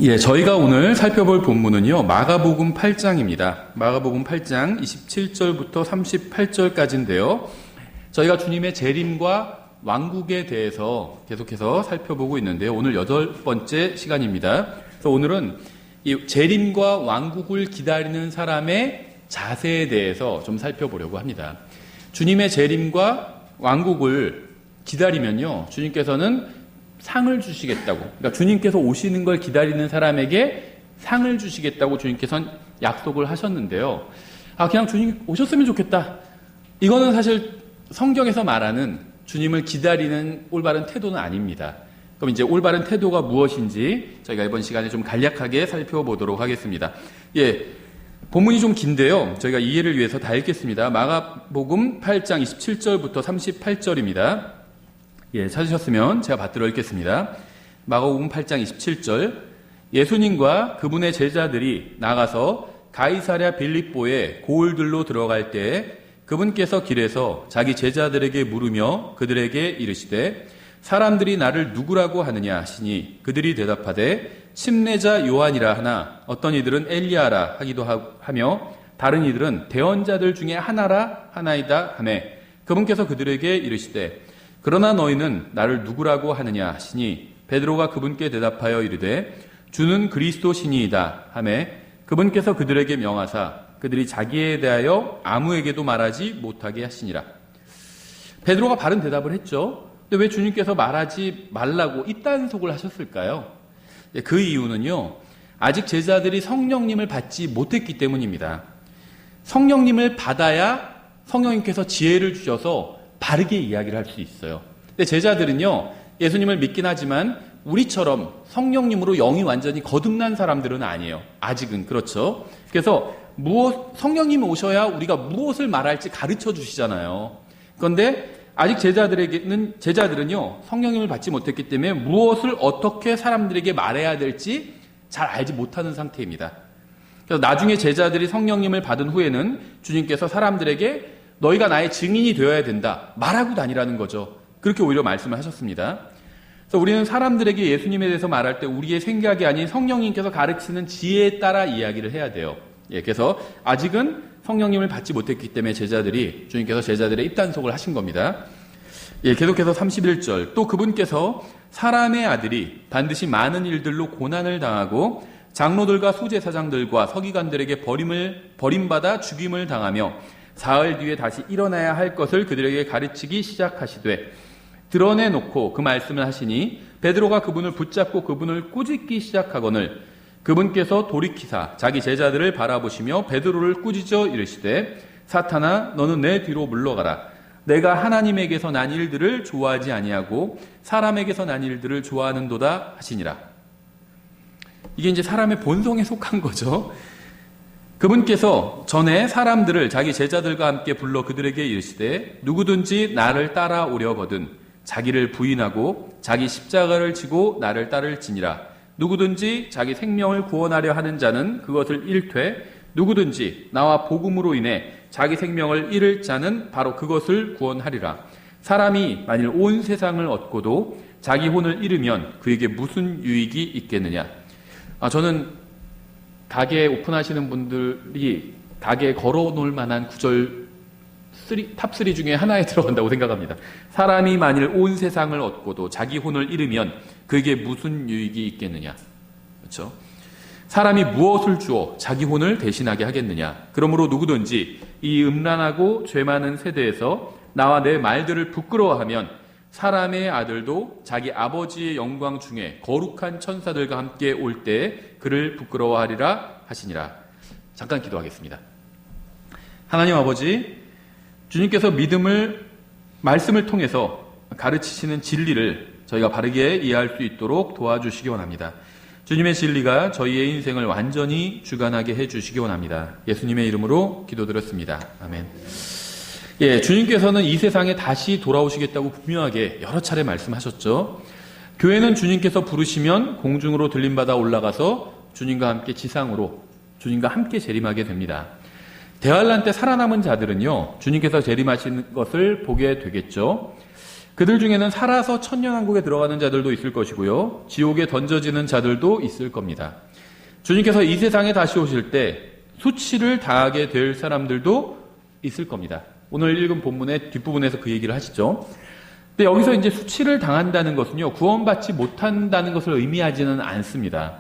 예, 저희가 오늘 살펴볼 본문은요, 마가복음 8장입니다. 마가복음 8장 27절부터 38절까지인데요. 저희가 주님의 재림과 왕국에 대해서 계속해서 살펴보고 있는데요. 오늘 8번째 시간입니다. 그래서 오늘은 이 재림과 왕국을 기다리는 사람의 자세에 대해서 좀 살펴보려고 합니다. 주님의 재림과 왕국을 기다리면요, 주님께서는 상을 주시겠다고, 그러니까 주님께서 오시는 걸 기다리는 사람에게 상을 주시겠다고 주님께서는 약속을 하셨는데요. 그냥 주님 오셨으면 좋겠다. 이거는 사실 성경에서 말하는 주님을 기다리는 올바른 태도는 아닙니다. 그럼 이제 올바른 태도가 무엇인지 저희가 이번 시간에 좀 간략하게 살펴보도록 하겠습니다. 예, 본문이 좀 긴데요. 저희가 이해를 위해서 다 읽겠습니다. 마가복음 8장 27절부터 38절입니다. 예, 찾으셨으면 제가 받들어 읽겠습니다. 마가복음 8장 27절. 예수님과 그분의 제자들이 나가서 가이사랴 빌립보에 고을들로 들어갈 때 그분께서 길에서 자기 제자들에게 물으며 그들에게 이르시되 사람들이 나를 누구라고 하느냐 하시니 그들이 대답하되 침례자 요한이라 하나 어떤 이들은 엘리야라 하기도 하며 다른 이들은 대언자들 중에 하나라 하나이다 하매 그분께서 그들에게 이르시되 그러나 너희는 나를 누구라고 하느냐 하시니 베드로가 그분께 대답하여 이르되 주는 그리스도시니이다 하매 그분께서 그들에게 명하사 그들이 자기에 대하여 아무에게도 말하지 못하게 하시니라. 베드로가 바른 대답을 했죠. 근데 왜 주님께서 말하지 말라고 이딴속을 하셨을까요? 그 이유는요, 아직 제자들이 성령님을 받지 못했기 때문입니다. 성령님을 받아야 성령님께서 지혜를 주셔서 바르게 이야기를 할 수 있어요. 근데 제자들은요, 예수님을 믿긴 하지만 우리처럼 성령님으로 영이 완전히 거듭난 사람들은 아니에요. 아직은. 그렇죠. 그래서 성령님이 오셔야 우리가 무엇을 말할지 가르쳐 주시잖아요. 그런데 아직 제자들은요, 성령님을 받지 못했기 때문에 무엇을 어떻게 사람들에게 말해야 될지 잘 알지 못하는 상태입니다. 그래서 나중에 제자들이 성령님을 받은 후에는 주님께서 사람들에게 너희가 나의 증인이 되어야 된다. 말하고 다니라는 거죠. 그렇게 오히려 말씀을 하셨습니다. 그래서 우리는 사람들에게 예수님에 대해서 말할 때 우리의 생각이 아닌 성령님께서 가르치는 지혜에 따라 이야기를 해야 돼요. 예, 그래서 아직은 성령님을 받지 못했기 때문에 주님께서 제자들의 입단속을 하신 겁니다. 예, 계속해서 31절. 또 그분께서 사람의 아들이 반드시 많은 일들로 고난을 당하고 장로들과 수제사장들과 서기관들에게 버림받아 죽임을 당하며 사흘 뒤에 다시 일어나야 할 것을 그들에게 가르치기 시작하시되 드러내놓고 그 말씀을 하시니 베드로가 그분을 붙잡고 그분을 꾸짖기 시작하거늘 그분께서 돌이키사 자기 제자들을 바라보시며 베드로를 꾸짖어 이르시되 사탄아 너는 내 뒤로 물러가라. 내가 하나님에게서 난 일들을 좋아하지 아니하고 사람에게서 난 일들을 좋아하는도다 하시니라. 이게 이제 사람의 본성에 속한 거죠. 그분께서 전에 사람들을 자기 제자들과 함께 불러 그들에게 이르시되 누구든지 나를 따라오려거든 자기를 부인하고 자기 십자가를 지고 나를 따를지니라. 누구든지 자기 생명을 구원하려 하는 자는 그것을 잃되 누구든지 나와 복음으로 인해 자기 생명을 잃을 자는 바로 그것을 구원하리라. 사람이 만일 온 세상을 얻고도 자기 혼을 잃으면 그에게 무슨 유익이 있겠느냐. 저는 가게 오픈하시는 분들이 가게에 걸어놓을 만한 구절 탑3 중에 하나에 들어간다고 생각합니다. 사람이 만일 온 세상을 얻고도 자기 혼을 잃으면 그에게 무슨 유익이 있겠느냐. 그렇죠? 사람이 무엇을 주어 자기 혼을 대신하게 하겠느냐. 그러므로 누구든지 이 음란하고 죄 많은 세대에서 나와 내 말들을 부끄러워하면 사람의 아들도 자기 아버지의 영광 중에 거룩한 천사들과 함께 올 때 그를 부끄러워하리라 하시니라. 잠깐 기도하겠습니다. 하나님 아버지, 주님께서 말씀을 통해서 가르치시는 진리를 저희가 바르게 이해할 수 있도록 도와주시기 원합니다. 주님의 진리가 저희의 인생을 완전히 주관하게 해주시기 원합니다. 예수님의 이름으로 기도드렸습니다. 아멘. 예, 주님께서는 이 세상에 다시 돌아오시겠다고 분명하게 여러 차례 말씀하셨죠. 교회는 주님께서 부르시면 공중으로 들림받아 올라가서 주님과 함께 지상으로 주님과 함께 재림하게 됩니다. 대환란 때 살아남은 자들은요, 주님께서 재림하시는 것을 보게 되겠죠. 그들 중에는 살아서 천년왕국에 들어가는 자들도 있을 것이고요. 지옥에 던져지는 자들도 있을 겁니다. 주님께서 이 세상에 다시 오실 때 수치를 당하게 될 사람들도 있을 겁니다. 오늘 읽은 본문의 뒷부분에서 그 얘기를 하시죠. 근데 여기서 이제 수치를 당한다는 것은요, 구원받지 못한다는 것을 의미하지는 않습니다.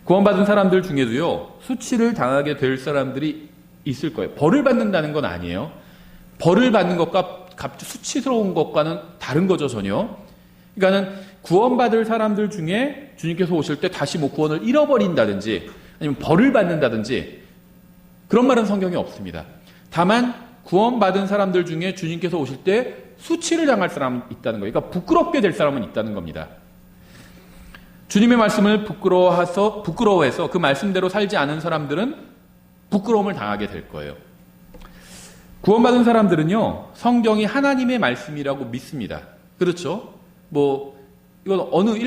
구원받은 사람들 중에도요, 수치를 당하게 될 사람들이 있을 거예요. 벌을 받는다는 건 아니에요. 벌을 받는 것과 수치스러운 것과는 다른 거죠, 전혀. 그러니까는 구원받을 사람들 중에 주님께서 오실 때 다시 뭐 구원을 잃어버린다든지 아니면 벌을 받는다든지 그런 말은 성경에 없습니다. 다만 구원받은 사람들 중에 주님께서 오실 때 수치를 당할 사람은 있다는 거예요. 그러니까 부끄럽게 될 사람은 있다는 겁니다. 주님의 말씀을 부끄러워해서 그 말씀대로 살지 않은 사람들은 부끄러움을 당하게 될 거예요. 구원받은 사람들은요, 성경이 하나님의 말씀이라고 믿습니다. 그렇죠? 이건 어느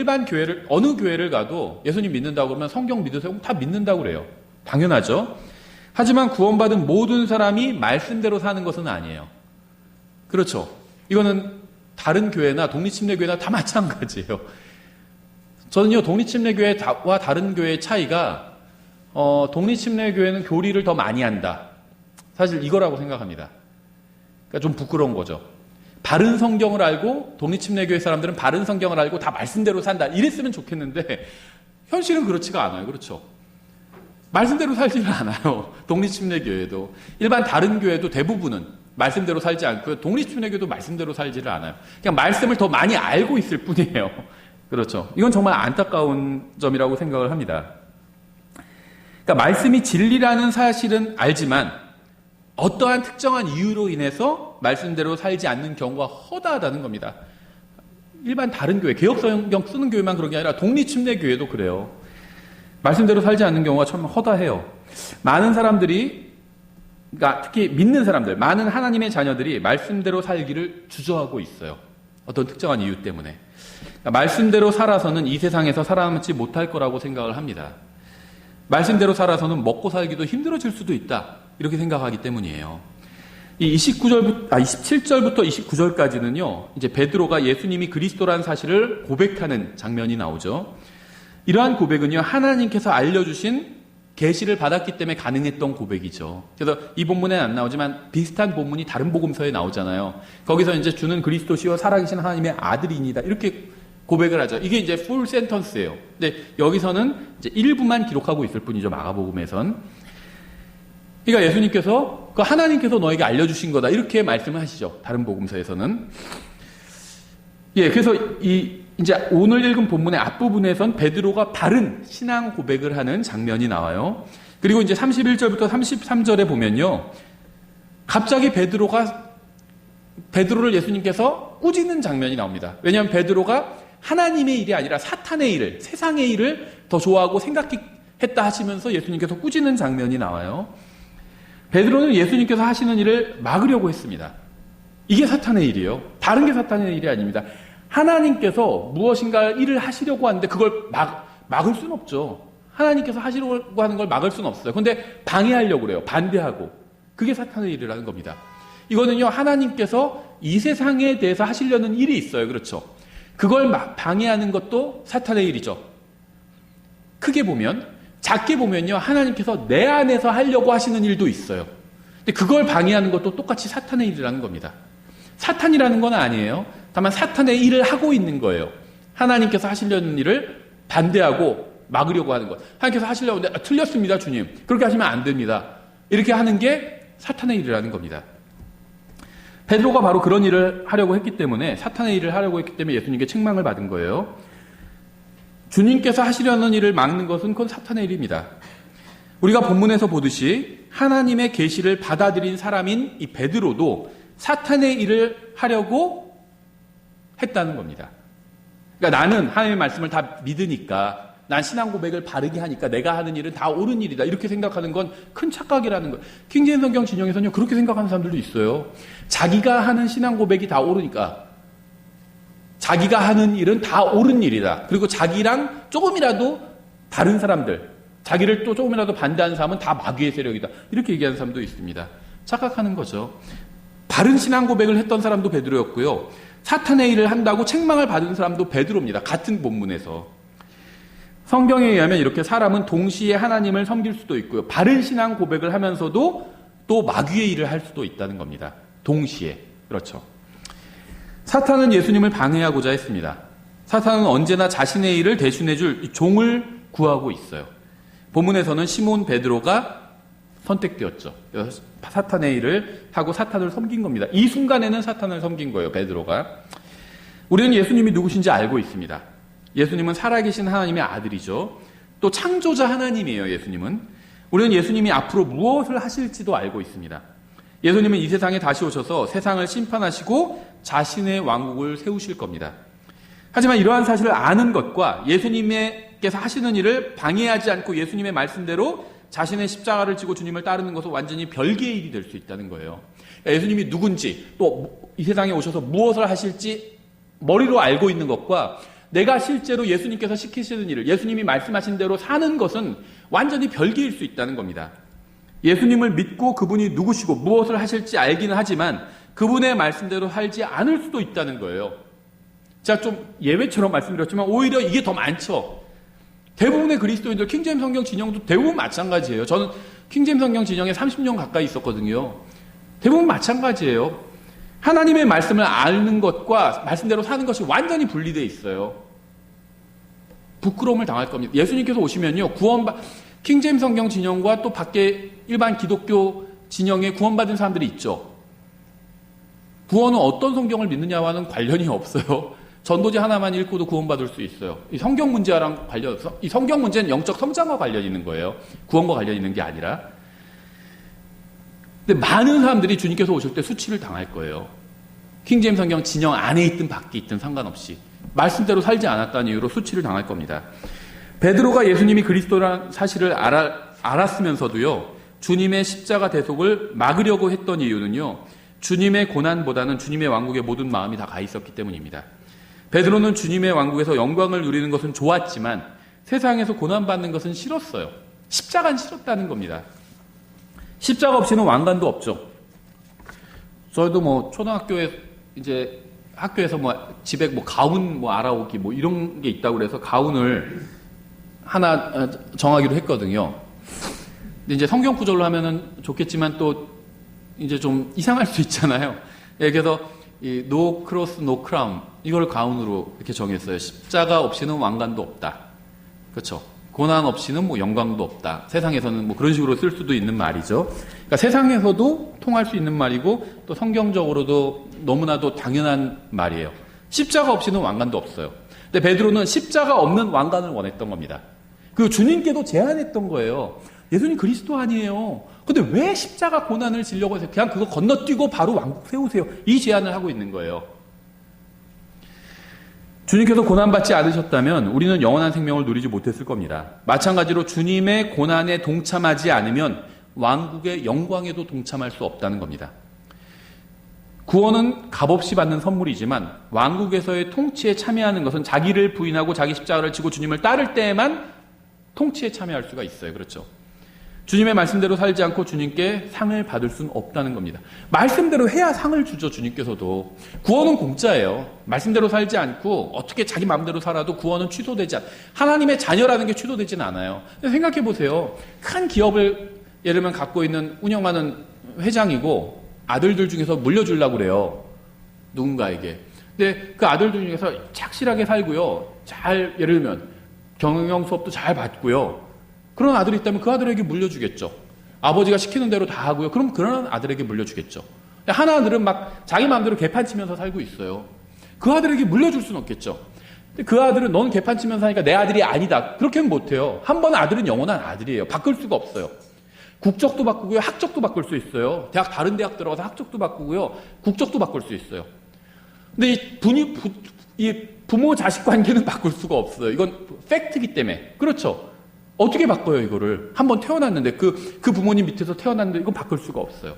교회를 가도 예수님 믿는다고 그러면 성경 믿으세요? 다 믿는다고 그래요. 당연하죠? 하지만 구원받은 모든 사람이 말씀대로 사는 것은 아니에요. 그렇죠? 이거는 다른 교회나 독립침례교회나 다 마찬가지예요. 저는요, 독립침례교회와 다른 교회의 차이가, 독립침례교회는 교리를 더 많이 한다. 사실 이거라고 생각합니다. 그러니까 좀 부끄러운 거죠. 바른 성경을 알고 독립침례교회 사람들은 바른 성경을 알고 다 말씀대로 산다. 이랬으면 좋겠는데 현실은 그렇지가 않아요. 그렇죠? 말씀대로 살지를 않아요. 독립침례교회도. 일반 다른 교회도 대부분은 말씀대로 살지 않고요. 독립침례교회도 말씀대로 살지를 않아요. 그냥 말씀을 더 많이 알고 있을 뿐이에요. 그렇죠? 이건 정말 안타까운 점이라고 생각을 합니다. 그러니까 말씀이 진리라는 사실은 알지만 어떠한 특정한 이유로 인해서 말씀대로 살지 않는 경우가 허다하다는 겁니다. 일반 다른 교회, 개혁성경 쓰는 교회만 그런 게 아니라 독립침례교회도 그래요. 말씀대로 살지 않는 경우가 참 허다해요. 많은 사람들이, 그러니까 특히 믿는 사람들, 많은 하나님의 자녀들이 말씀대로 살기를 주저하고 있어요. 어떤 특정한 이유 때문에. 그러니까 말씀대로 살아서는 이 세상에서 살아남지 못할 거라고 생각을 합니다. 말씀대로 살아서는 먹고 살기도 힘들어질 수도 있다. 이렇게 생각하기 때문이에요. 이 27절부터 29절까지는요, 이제 베드로가 예수님이 그리스도라는 사실을 고백하는 장면이 나오죠. 이러한 고백은요, 하나님께서 알려주신 계시를 받았기 때문에 가능했던 고백이죠. 그래서 이 본문에는 안 나오지만 비슷한 본문이 다른 복음서에 나오잖아요. 거기서 이제 주는 그리스도시요 살아계신 하나님의 아들이니다. 이렇게 고백을 하죠. 이게 이제 풀 센턴스예요. 근데 여기서는 이제 일부만 기록하고 있을 뿐이죠. 마가복음에선. 그러니까 예수님께서 하나님께서 너에게 알려주신 거다 이렇게 말씀을 하시죠. 다른 복음서에서는. 그래서 이제 오늘 읽은 본문의 앞부분에선 베드로가 바른 신앙 고백을 하는 장면이 나와요. 그리고 이제 31절부터 33절에 보면요, 갑자기 베드로를 예수님께서 꾸짖는 장면이 나옵니다. 왜냐하면 베드로가 하나님의 일이 아니라 사탄의 일을, 세상의 일을 더 좋아하고 생각했다 하시면서 예수님께서 꾸짖는 장면이 나와요. 베드로는 예수님께서 하시는 일을 막으려고 했습니다. 이게 사탄의 일이에요. 다른 게 사탄의 일이 아닙니다. 하나님께서 무엇인가 일을 하시려고 하는데 그걸 막을 수는 없죠. 하나님께서 하시려고 하는 걸 막을 수는 없어요. 그런데 방해하려고 그래요. 반대하고. 그게 사탄의 일이라는 겁니다. 이거는요, 하나님께서 이 세상에 대해서 하시려는 일이 있어요. 그렇죠? 그걸 방해하는 것도 사탄의 일이죠. 크게 보면, 작게 보면요, 하나님께서 내 안에서 하려고 하시는 일도 있어요. 근데 그걸 방해하는 것도 똑같이 사탄의 일이라는 겁니다. 사탄이라는 건 아니에요. 다만 사탄의 일을 하고 있는 거예요. 하나님께서 하시려는 일을 반대하고 막으려고 하는 것. 하나님께서 하시려고 하는데 틀렸습니다, 주님. 그렇게 하시면 안 됩니다. 이렇게 하는 게 사탄의 일이라는 겁니다. 베드로가 바로 그런 일을 하려고 했기 때문에, 사탄의 일을 하려고 했기 때문에 예수님께 책망을 받은 거예요. 주님께서 하시려는 일을 막는 것은 그건 사탄의 일입니다. 우리가 본문에서 보듯이 하나님의 계시를 받아들인 사람인 이 베드로도 사탄의 일을 하려고 했다는 겁니다. 그러니까 나는 하나님의 말씀을 다 믿으니까, 난 신앙 고백을 바르게 하니까 내가 하는 일은 다 옳은 일이다. 이렇게 생각하는 건 큰 착각이라는 거예요. 킹제임 성경 진영에서는요, 그렇게 생각하는 사람들도 있어요. 자기가 하는 신앙 고백이 다 옳으니까, 자기가 하는 일은 다 옳은 일이다. 그리고 자기랑 조금이라도 다른 사람들, 자기를 또 조금이라도 반대하는 사람은 다 마귀의 세력이다. 이렇게 얘기하는 사람도 있습니다. 착각하는 거죠. 바른 신앙 고백을 했던 사람도 베드로였고요. 사탄의 일을 한다고 책망을 받은 사람도 베드로입니다. 같은 본문에서. 성경에 의하면 이렇게 사람은 동시에 하나님을 섬길 수도 있고요. 바른 신앙 고백을 하면서도 또 마귀의 일을 할 수도 있다는 겁니다. 동시에. 그렇죠. 사탄은 예수님을 방해하고자 했습니다. 사탄은 언제나 자신의 일을 대신해줄 종을 구하고 있어요. 본문에서는 시몬 베드로가 선택되었죠. 사탄의 일을 하고 사탄을 섬긴 겁니다. 이 순간에는 사탄을 섬긴 거예요, 베드로가. 우리는 예수님이 누구신지 알고 있습니다. 예수님은 살아계신 하나님의 아들이죠. 또 창조자 하나님이에요, 예수님은. 우리는 예수님이 앞으로 무엇을 하실지도 알고 있습니다. 예수님은 이 세상에 다시 오셔서 세상을 심판하시고 자신의 왕국을 세우실 겁니다. 하지만 이러한 사실을 아는 것과 예수님께서 하시는 일을 방해하지 않고 예수님의 말씀대로 자신의 십자가를 지고 주님을 따르는 것은 완전히 별개의 일이 될 수 있다는 거예요. 예수님이 누군지 또 이 세상에 오셔서 무엇을 하실지 머리로 알고 있는 것과 내가 실제로 예수님께서 시키시는 일을 예수님이 말씀하신 대로 사는 것은 완전히 별개일 수 있다는 겁니다. 예수님을 믿고 그분이 누구시고 무엇을 하실지 알기는 하지만 그분의 말씀대로 살지 않을 수도 있다는 거예요. 제가 좀 예외처럼 말씀드렸지만 오히려 이게 더 많죠. 대부분의 그리스도인들 킹제임스 성경 진영도 대부분 마찬가지예요. 저는 킹제임스 성경 진영에 30년 가까이 있었거든요. 대부분 마찬가지예요. 하나님의 말씀을 아는 것과 말씀대로 사는 것이 완전히 분리되어 있어요. 부끄러움을 당할 겁니다. 예수님께서 오시면요, 킹제임스 성경 진영과 또 밖에 일반 기독교 진영에 구원받은 사람들이 있죠. 구원은 어떤 성경을 믿느냐와는 관련이 없어요. 전도지 하나만 읽고도 구원받을 수 있어요. 이 성경 문제랑 관련해서, 이 성경 문제는 영적 성장과 관련 있는 거예요. 구원과 관련 있는 게 아니라. 근데 많은 사람들이 주님께서 오실 때 수치를 당할 거예요. 킹제임스 성경 진영 안에 있든 밖에 있든 상관없이. 말씀대로 살지 않았다는 이유로 수치를 당할 겁니다. 베드로가 예수님이 그리스도라는 사실을 알았으면서도요, 주님의 십자가 대속을 막으려고 했던 이유는요, 주님의 고난보다는 주님의 왕국의 모든 마음이 다 가 있었기 때문입니다. 베드로는 주님의 왕국에서 영광을 누리는 것은 좋았지만 세상에서 고난받는 것은 싫었어요. 십자가는 싫었다는 겁니다. 십자가 없이는 왕관도 없죠. 저희도 초등학교에 이제 학교에서 집에 가운 알아오기 이런 게 있다고 그래서 가운을 하나 정하기로 했거든요. 근데 이제 성경 구절로 하면은 좋겠지만 또 이제 좀 이상할 수 있잖아요. 그래서 이 no cross, no crown 이걸 가운으로 이렇게 정했어요. 십자가 없이는 왕관도 없다. 그렇죠. 고난 없이는 영광도 없다. 세상에서는 그런 식으로 쓸 수도 있는 말이죠. 그러니까 세상에서도 통할 수 있는 말이고 또 성경적으로도 너무나도 당연한 말이에요. 십자가 없이는 왕관도 없어요. 근데 베드로는 십자가 없는 왕관을 원했던 겁니다. 그 주님께도 제안했던 거예요. 예수님 그리스도 아니에요. 근데 왜 십자가 고난을 지려고 해서 그냥 그거 건너뛰고 바로 왕국 세우세요. 이 제안을 하고 있는 거예요. 주님께서 고난받지 않으셨다면 우리는 영원한 생명을 누리지 못했을 겁니다. 마찬가지로 주님의 고난에 동참하지 않으면 왕국의 영광에도 동참할 수 없다는 겁니다. 구원은 값없이 받는 선물이지만 왕국에서의 통치에 참여하는 것은 자기를 부인하고 자기 십자가를 지고 주님을 따를 때에만 통치에 참여할 수가 있어요. 그렇죠? 주님의 말씀대로 살지 않고 주님께 상을 받을 수는 없다는 겁니다. 말씀대로 해야 상을 주죠, 주님께서도. 구원은 공짜예요. 말씀대로 살지 않고 어떻게 자기 마음대로 살아도 구원은 취소되지 않아요. 하나님의 자녀라는 게 취소되지는 않아요. 생각해 보세요. 큰 기업을 예를 들면 갖고 있는 운영하는 회장이고 아들들 중에서 물려주려고 그래요. 누군가에게. 근데 그 아들들 중에서 착실하게 살고요. 잘 예를 들면 경영 수업도 잘 받고요. 그런 아들이 있다면 그 아들에게 물려주겠죠. 아버지가 시키는 대로 다 하고요. 그럼 그런 아들에게 물려주겠죠. 하나 아들은 자기 마음대로 개판치면서 살고 있어요. 그 아들에게 물려줄 수는 없겠죠. 근데 그 아들은 넌 개판치면서 사니까 내 아들이 아니다. 그렇게는 못해요. 한 번 아들은 영원한 아들이에요. 바꿀 수가 없어요. 국적도 바꾸고요. 학적도 바꿀 수 있어요. 다른 대학 들어가서 학적도 바꾸고요. 국적도 바꿀 수 있어요. 근데 이 부모 자식 관계는 바꿀 수가 없어요. 이건 팩트이기 때문에. 그렇죠. 어떻게 바꿔요, 이거를? 한번 태어났는데, 그 부모님 밑에서 태어났는데, 이건 바꿀 수가 없어요.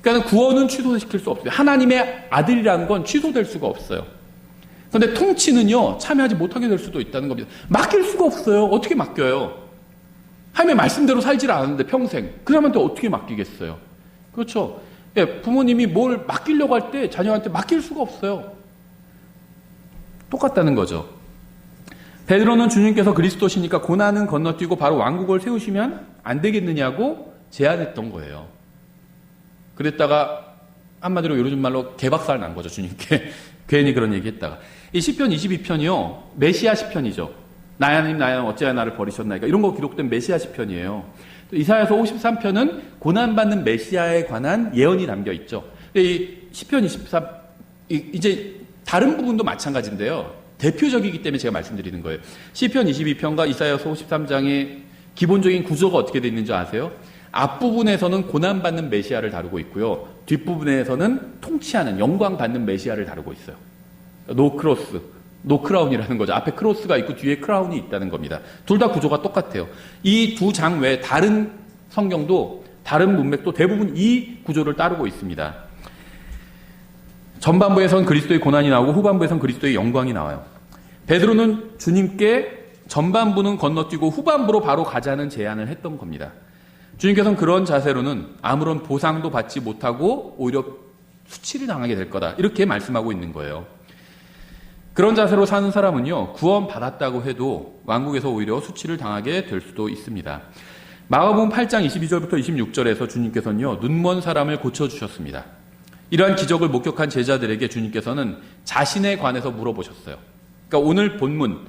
그러니까 구원은 취소시킬 수 없어요. 하나님의 아들이라는 건 취소될 수가 없어요. 그런데 통치는요, 참여하지 못하게 될 수도 있다는 겁니다. 맡길 수가 없어요. 어떻게 맡겨요? 하나님의 말씀대로 살질 않았는데, 평생. 그러면 또 어떻게 맡기겠어요? 그렇죠. 예, 부모님이 뭘 맡기려고 할 때 자녀한테 맡길 수가 없어요. 똑같다는 거죠. 베드로는 주님께서 그리스도시니까 고난은 건너뛰고 바로 왕국을 세우시면 안 되겠느냐고 제안했던 거예요. 그랬다가 한마디로 요즘 말로 개박살 난 거죠, 주님께. 괜히 그런 얘기 했다가. 이 시편 22편이요, 메시아 시편이죠. 나의 하나님, 나의 하나님, 어찌하여 나를 버리셨나이까. 이런 거 기록된 메시아 시편이에요. 이사야서 53편은 고난받는 메시아에 관한 예언이 담겨 있죠. 근데 이 시편 23, 이제 다른 부분도 마찬가지인데요. 대표적이기 때문에 제가 말씀드리는 거예요. 시편 22편과 이사야서 53장의 기본적인 구조가 어떻게 되어 있는지 아세요? 앞부분에서는 고난받는 메시아를 다루고 있고요. 뒷부분에서는 통치하는 영광받는 메시아를 다루고 있어요. 노 크로스, 노 크라운이라는 거죠. 앞에 크로스가 있고 뒤에 크라운이 있다는 겁니다. 둘 다 구조가 똑같아요. 이 두 장 외에 다른 성경도 다른 문맥도 대부분 이 구조를 따르고 있습니다. 전반부에선 그리스도의 고난이 나오고 후반부에선 그리스도의 영광이 나와요. 베드로는 주님께 전반부는 건너뛰고 후반부로 바로 가자는 제안을 했던 겁니다. 주님께서는 그런 자세로는 아무런 보상도 받지 못하고 오히려 수치를 당하게 될 거다. 이렇게 말씀하고 있는 거예요. 그런 자세로 사는 사람은요, 구원 받았다고 해도 왕국에서 오히려 수치를 당하게 될 수도 있습니다. 마가복음 8장 22절부터 26절에서 주님께서는요, 눈먼 사람을 고쳐주셨습니다. 이러한 기적을 목격한 제자들에게 주님께서는 자신에 관해서 물어보셨어요. 그러니까 오늘 본문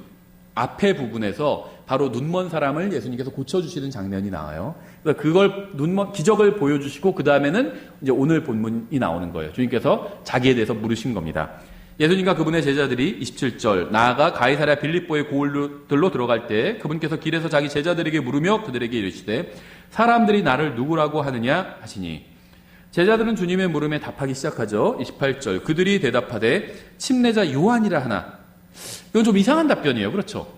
앞에 부분에서 바로 눈먼 사람을 예수님께서 고쳐주시는 장면이 나와요. 그래서 그걸 기적을 보여주시고 그 다음에는 이제 오늘 본문이 나오는 거예요. 주님께서 자기에 대해서 물으신 겁니다. 예수님과 그분의 제자들이 27절 나아가 가이사랴 빌립보의 고을들로 들어갈 때 그분께서 길에서 자기 제자들에게 물으며 그들에게 이르시되 사람들이 나를 누구라고 하느냐 하시니 제자들은 주님의 물음에 답하기 시작하죠. 28절 그들이 대답하되 침례자 요한이라 하나. 이건 좀 이상한 답변이에요. 그렇죠?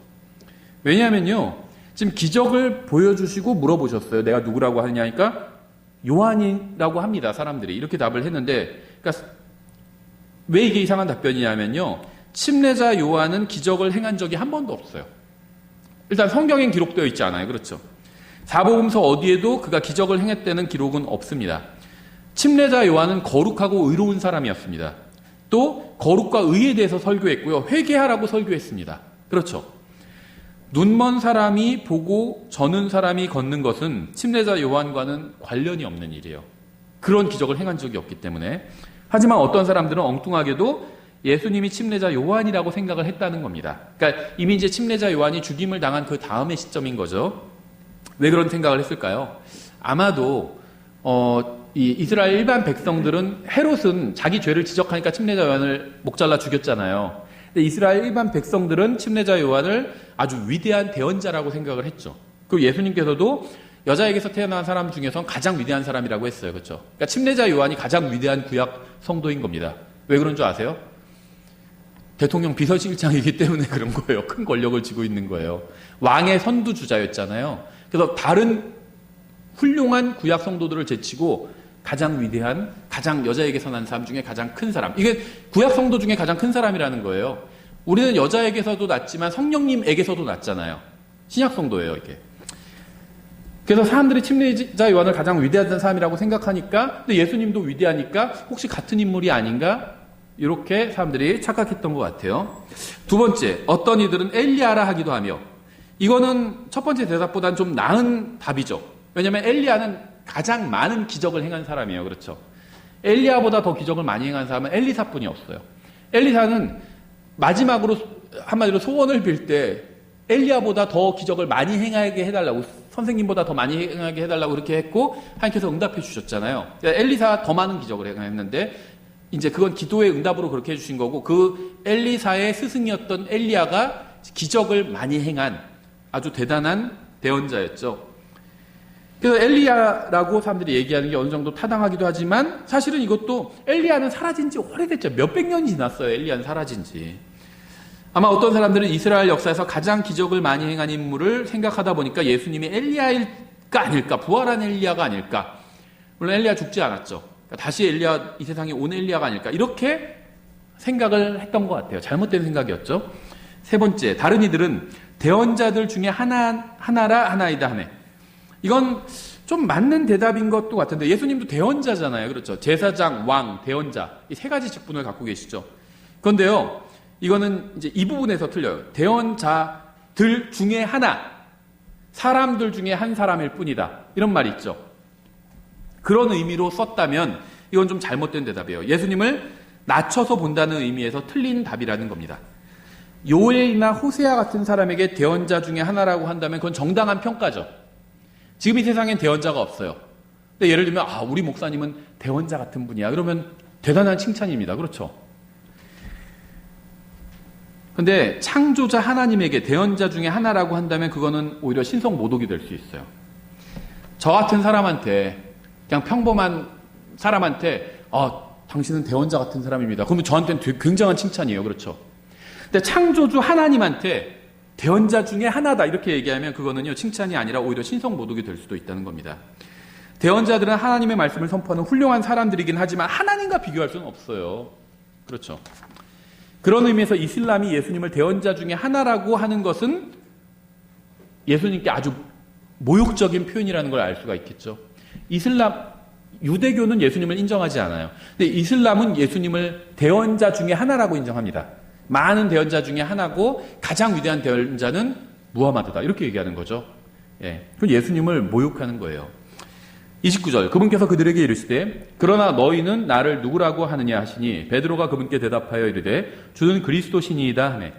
왜냐하면요, 지금 기적을 보여주시고 물어보셨어요. 내가 누구라고 하느냐 하니까 요한이라고 합니다. 사람들이 이렇게 답을 했는데, 그러니까 왜 이게 이상한 답변이냐면요, 침례자 요한은 기적을 행한 적이 한 번도 없어요. 일단 성경엔 기록되어 있지 않아요. 그렇죠? 사복음서 어디에도 그가 기적을 행했다는 기록은 없습니다. 침례자 요한은 거룩하고 의로운 사람이었습니다. 또 거룩과 의에 대해서 설교했고요. 회개하라고 설교했습니다. 그렇죠? 눈먼 사람이 보고 저는 사람이 걷는 것은 침례자 요한과는 관련이 없는 일이에요. 그런 기적을 행한 적이 없기 때문에. 하지만 어떤 사람들은 엉뚱하게도 예수님이 침례자 요한이라고 생각을 했다는 겁니다. 그러니까 이미 이제 침례자 요한이 죽임을 당한 그 다음의 시점인 거죠. 왜 그런 생각을 했을까요? 아마도 이 이스라엘 일반 백성들은 헤롯은 자기 죄를 지적하니까 침례자 요한을 목잘라 죽였잖아요. 근데 이스라엘 일반 백성들은 침례자 요한을 아주 위대한 대언자라고 생각을 했죠. 그리고 예수님께서도 여자에게서 태어난 사람 중에서 가장 위대한 사람이라고 했어요. 그렇죠? 그러니까 침례자 요한이 가장 위대한 구약 성도인 겁니다. 왜 그런 줄 아세요? 대통령 비서실장이기 때문에 그런 거예요. 큰 권력을 쥐고 있는 거예요. 왕의 선두주자였잖아요. 그래서 다른 훌륭한 구약 성도들을 제치고 가장 위대한, 가장 여자에게서 난 사람 중에 가장 큰 사람. 이게 구약 성도 중에 가장 큰 사람이라는 거예요. 우리는 여자에게서도 낳지만 성령님에게서도 낳잖아요. 신약 성도예요, 이게. 그래서 사람들이 침례자 요한을 가장 위대한 사람이라고 생각하니까, 근데 예수님도 위대하니까 혹시 같은 인물이 아닌가? 이렇게 사람들이 착각했던 것 같아요. 두 번째, 어떤 이들은 엘리야라 하기도 하며, 이거는 첫 번째 대답보다는 좀 나은 답이죠. 왜냐하면 엘리야는 가장 많은 기적을 행한 사람이에요. 그렇죠? 엘리야보다 더 기적을 많이 행한 사람은 엘리사뿐이 없어요. 엘리사는 마지막으로 한마디로 소원을 빌 때 엘리야보다 더 기적을 많이 행하게 해달라고, 선생님보다 더 많이 행하게 해달라고 그렇게 했고 하나님께서 응답해 주셨잖아요. 그러니까 엘리사가 더 많은 기적을 행했는데 이제 그건 기도의 응답으로 그렇게 해주신 거고, 그 엘리사의 스승이었던 엘리야가 기적을 많이 행한 아주 대단한 대언자였죠. 그래서 엘리야라고 사람들이 얘기하는 게 어느 정도 타당하기도 하지만 사실은 이것도 엘리야는 사라진 지 오래됐죠. 몇백 년이 지났어요. 엘리야는 사라진 지. 아마 어떤 사람들은 이스라엘 역사에서 가장 기적을 많이 행한 인물을 생각하다 보니까 예수님이 엘리야일까 아닐까, 부활한 엘리야가 아닐까. 물론 엘리야 죽지 않았죠. 그러니까 다시 엘리야, 이 세상에 온 엘리야가 아닐까. 이렇게 생각을 했던 것 같아요. 잘못된 생각이었죠. 세 번째, 다른 이들은 대언자들 중에 하나라 하나이다 하네. 이건 좀 맞는 대답인 것도 같은데 예수님도 대언자잖아요. 그렇죠? 제사장, 왕, 대언자 이 세 가지 직분을 갖고 계시죠. 그런데요, 이거는 이제 이 부분에서 틀려요. 대언자들 중에 하나, 사람들 중에 한 사람일 뿐이다. 이런 말이 있죠. 그런 의미로 썼다면 이건 좀 잘못된 대답이에요. 예수님을 낮춰서 본다는 의미에서 틀린 답이라는 겁니다. 요엘이나 호세아 같은 사람에게 대언자 중에 하나라고 한다면 그건 정당한 평가죠. 지금 이 세상엔 대언자가 없어요. 근데 예를 들면 우리 목사님은 대언자 같은 분이야. 그러면 대단한 칭찬입니다. 그렇죠? 근데 창조자 하나님에게 대언자 중에 하나라고 한다면 그거는 오히려 신성 모독이 될 수 있어요. 저 같은 사람한테, 그냥 평범한 사람한테 당신은 대언자 같은 사람입니다. 그러면 저한테는 되게 굉장한 칭찬이에요. 그렇죠? 근데 창조주 하나님한테 대언자 중에 하나다 이렇게 얘기하면 그거는요, 칭찬이 아니라 오히려 신성 모독이 될 수도 있다는 겁니다. 대언자들은 하나님의 말씀을 선포하는 훌륭한 사람들이긴 하지만 하나님과 비교할 수는 없어요. 그렇죠? 그런 의미에서 이슬람이 예수님을 대언자 중에 하나라고 하는 것은 예수님께 아주 모욕적인 표현이라는 걸 알 수가 있겠죠. 유대교는 예수님을 인정하지 않아요. 근데 이슬람은 예수님을 대언자 중에 하나라고 인정합니다. 많은 대언자 중에 하나고 가장 위대한 대언자는 무하마드다. 이렇게 얘기하는 거죠. 그럼 예수님을 모욕하는 거예요. 29절, 그분께서 그들에게 이르시되 그러나 너희는 나를 누구라고 하느냐 하시니 베드로가 그분께 대답하여 이르되 주는 그리스도시니이다 하매,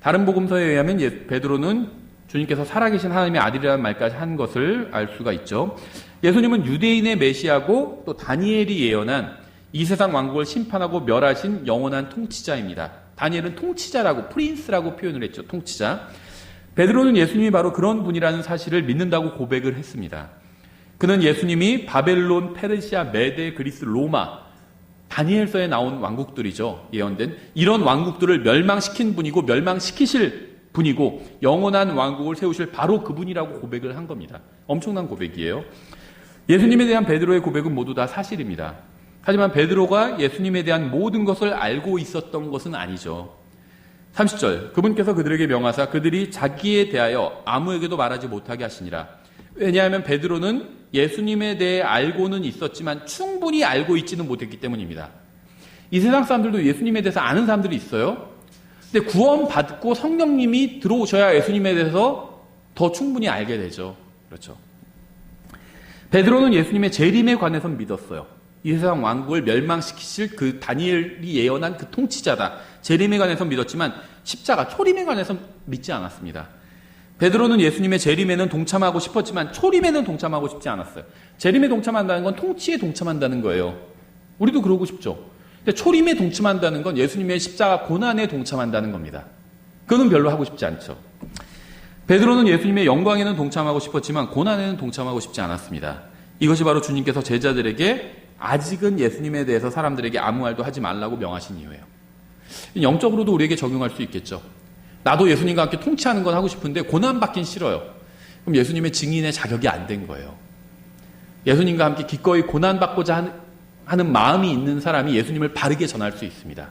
다른 복음서에 의하면 베드로는 주님께서 살아계신 하나님의 아들이라는 말까지 한 것을 알 수가 있죠. 예수님은 유대인의 메시아고 또 다니엘이 예언한 이 세상 왕국을 심판하고 멸하신 영원한 통치자입니다. 다니엘은 통치자라고, 프린스라고 표현을 했죠. 통치자. 베드로는 예수님이 바로 그런 분이라는 사실을 믿는다고 고백을 했습니다. 그는 예수님이 바벨론, 페르시아, 메데, 그리스, 로마, 다니엘서에 나온 왕국들이죠. 예언된 이런 왕국들을 멸망시킨 분이고 멸망시키실 분이고 영원한 왕국을 세우실 바로 그분이라고 고백을 한 겁니다. 엄청난 고백이에요. 예수님에 대한 베드로의 고백은 모두 다 사실입니다. 하지만 베드로가 예수님에 대한 모든 것을 알고 있었던 것은 아니죠. 30절, 그분께서 그들에게 명하사 그들이 자기에 대하여 아무에게도 말하지 못하게 하시니라. 왜냐하면 베드로는 예수님에 대해 알고는 있었지만 충분히 알고 있지는 못했기 때문입니다. 이 세상 사람들도 예수님에 대해서 아는 사람들이 있어요. 근데 구원받고 성령님이 들어오셔야 예수님에 대해서 더 충분히 알게 되죠. 그렇죠. 베드로는 예수님의 재림에 관해서 믿었어요. 이 세상 왕국을 멸망시키실 그 다니엘이 예언한 그 통치자다. 재림에 관해서 믿었지만 십자가, 초림에 관해서 믿지 않았습니다. 베드로는 예수님의 재림에는 동참하고 싶었지만 초림에는 동참하고 싶지 않았어요. 재림에 동참한다는 건 통치에 동참한다는 거예요. 우리도 그러고 싶죠. 근데 초림에 동참한다는 건 예수님의 십자가 고난에 동참한다는 겁니다. 그거는 별로 하고 싶지 않죠. 베드로는 예수님의 영광에는 동참하고 싶었지만 고난에는 동참하고 싶지 않았습니다. 이것이 바로 주님께서 제자들에게 아직은 예수님에 대해서 사람들에게 아무 말도 하지 말라고 명하신 이유예요. 영적으로도 우리에게 적용할 수 있겠죠. 나도 예수님과 함께 통치하는 건 하고 싶은데 고난받긴 싫어요. 그럼 예수님의 증인의 자격이 안 된 거예요. 예수님과 함께 기꺼이 고난받고자 하는 마음이 있는 사람이 예수님을 바르게 전할 수 있습니다.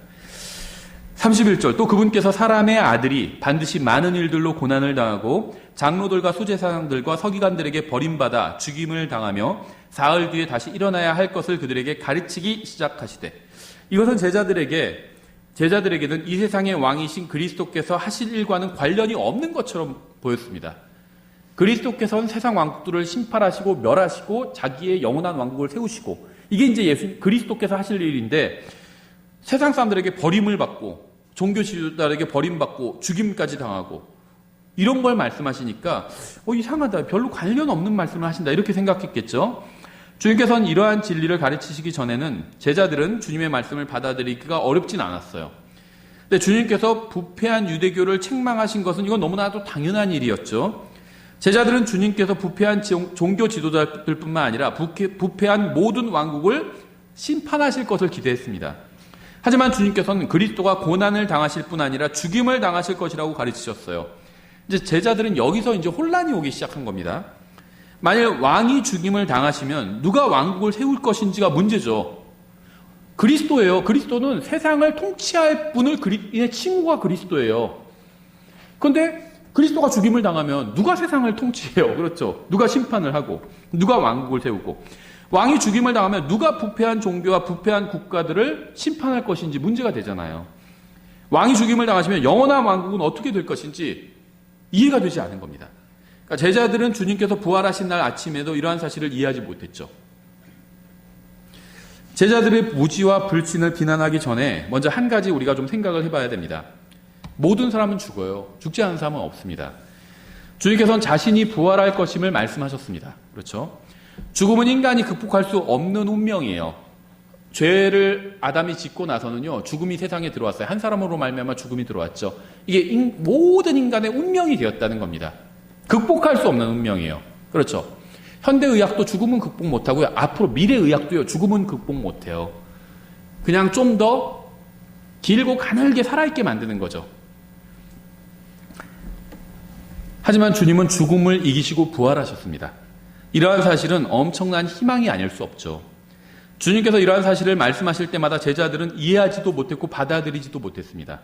31절, 또 그분께서 사람의 아들이 반드시 많은 일들로 고난을 당하고 장로들과 수제사장들과 서기관들에게 버림받아 죽임을 당하며 사흘 뒤에 다시 일어나야 할 것을 그들에게 가르치기 시작하시되, 이것은 제자들에게는 이 세상의 왕이신 그리스도께서 하실 일과는 관련이 없는 것처럼 보였습니다. 그리스도께서는 세상 왕국들을 심판하시고 멸하시고 자기의 영원한 왕국을 세우시고, 이게 이제 그리스도께서 하실 일인데 세상 사람들에게 버림을 받고 종교 지도자들에게 버림받고 죽임까지 당하고 이런 걸 말씀하시니까 이상하다, 별로 관련 없는 말씀을 하신다 이렇게 생각했겠죠. 주님께서는 이러한 진리를 가르치시기 전에는 제자들은 주님의 말씀을 받아들이기가 어렵진 않았어요. 근데 주님께서 부패한 유대교를 책망하신 것은 이건 너무나도 당연한 일이었죠. 제자들은 주님께서 부패한 종교 지도자들뿐만 아니라 부패한 모든 왕국을 심판하실 것을 기대했습니다. 하지만 주님께서는 그리스도가 고난을 당하실 뿐 아니라 죽임을 당하실 것이라고 가르치셨어요. 이제 제자들은 여기서 이제 혼란이 오기 시작한 겁니다. 만일 왕이 죽임을 당하시면 누가 왕국을 세울 것인지가 문제죠. 그리스도예요. 그리스도는 세상을 통치할 분을, 친구가 그리스도예요. 그런데 그리스도가 죽임을 당하면 누가 세상을 통치해요? 그렇죠. 누가 심판을 하고 누가 왕국을 세우고 왕이 죽임을 당하면 누가 부패한 종교와 부패한 국가들을 심판할 것인지 문제가 되잖아요. 왕이 죽임을 당하시면 영원한 왕국은 어떻게 될 것인지 이해가 되지 않은 겁니다. 그러니까 제자들은 주님께서 부활하신 날 아침에도 이러한 사실을 이해하지 못했죠. 제자들의 무지와 불신을 비난하기 전에 먼저 한 가지 우리가 좀 생각을 해봐야 됩니다. 모든 사람은 죽어요. 죽지 않은 사람은 없습니다. 주님께서는 자신이 부활할 것임을 말씀하셨습니다. 그렇죠? 죽음은 인간이 극복할 수 없는 운명이에요. 죄를 아담이 짓고 나서는요, 죽음이 세상에 들어왔어요. 한 사람으로 말미암아 죽음이 들어왔죠. 이게 모든 인간의 운명이 되었다는 겁니다. 극복할 수 없는 운명이에요. 그렇죠? 현대의학도 죽음은 극복 못하고요. 앞으로 미래의학도요, 죽음은 극복 못해요. 그냥 좀 더 길고 가늘게 살아있게 만드는 거죠. 하지만 주님은 죽음을 이기시고 부활하셨습니다. 이러한 사실은 엄청난 희망이 아닐 수 없죠. 주님께서 이러한 사실을 말씀하실 때마다 제자들은 이해하지도 못했고 받아들이지도 못했습니다.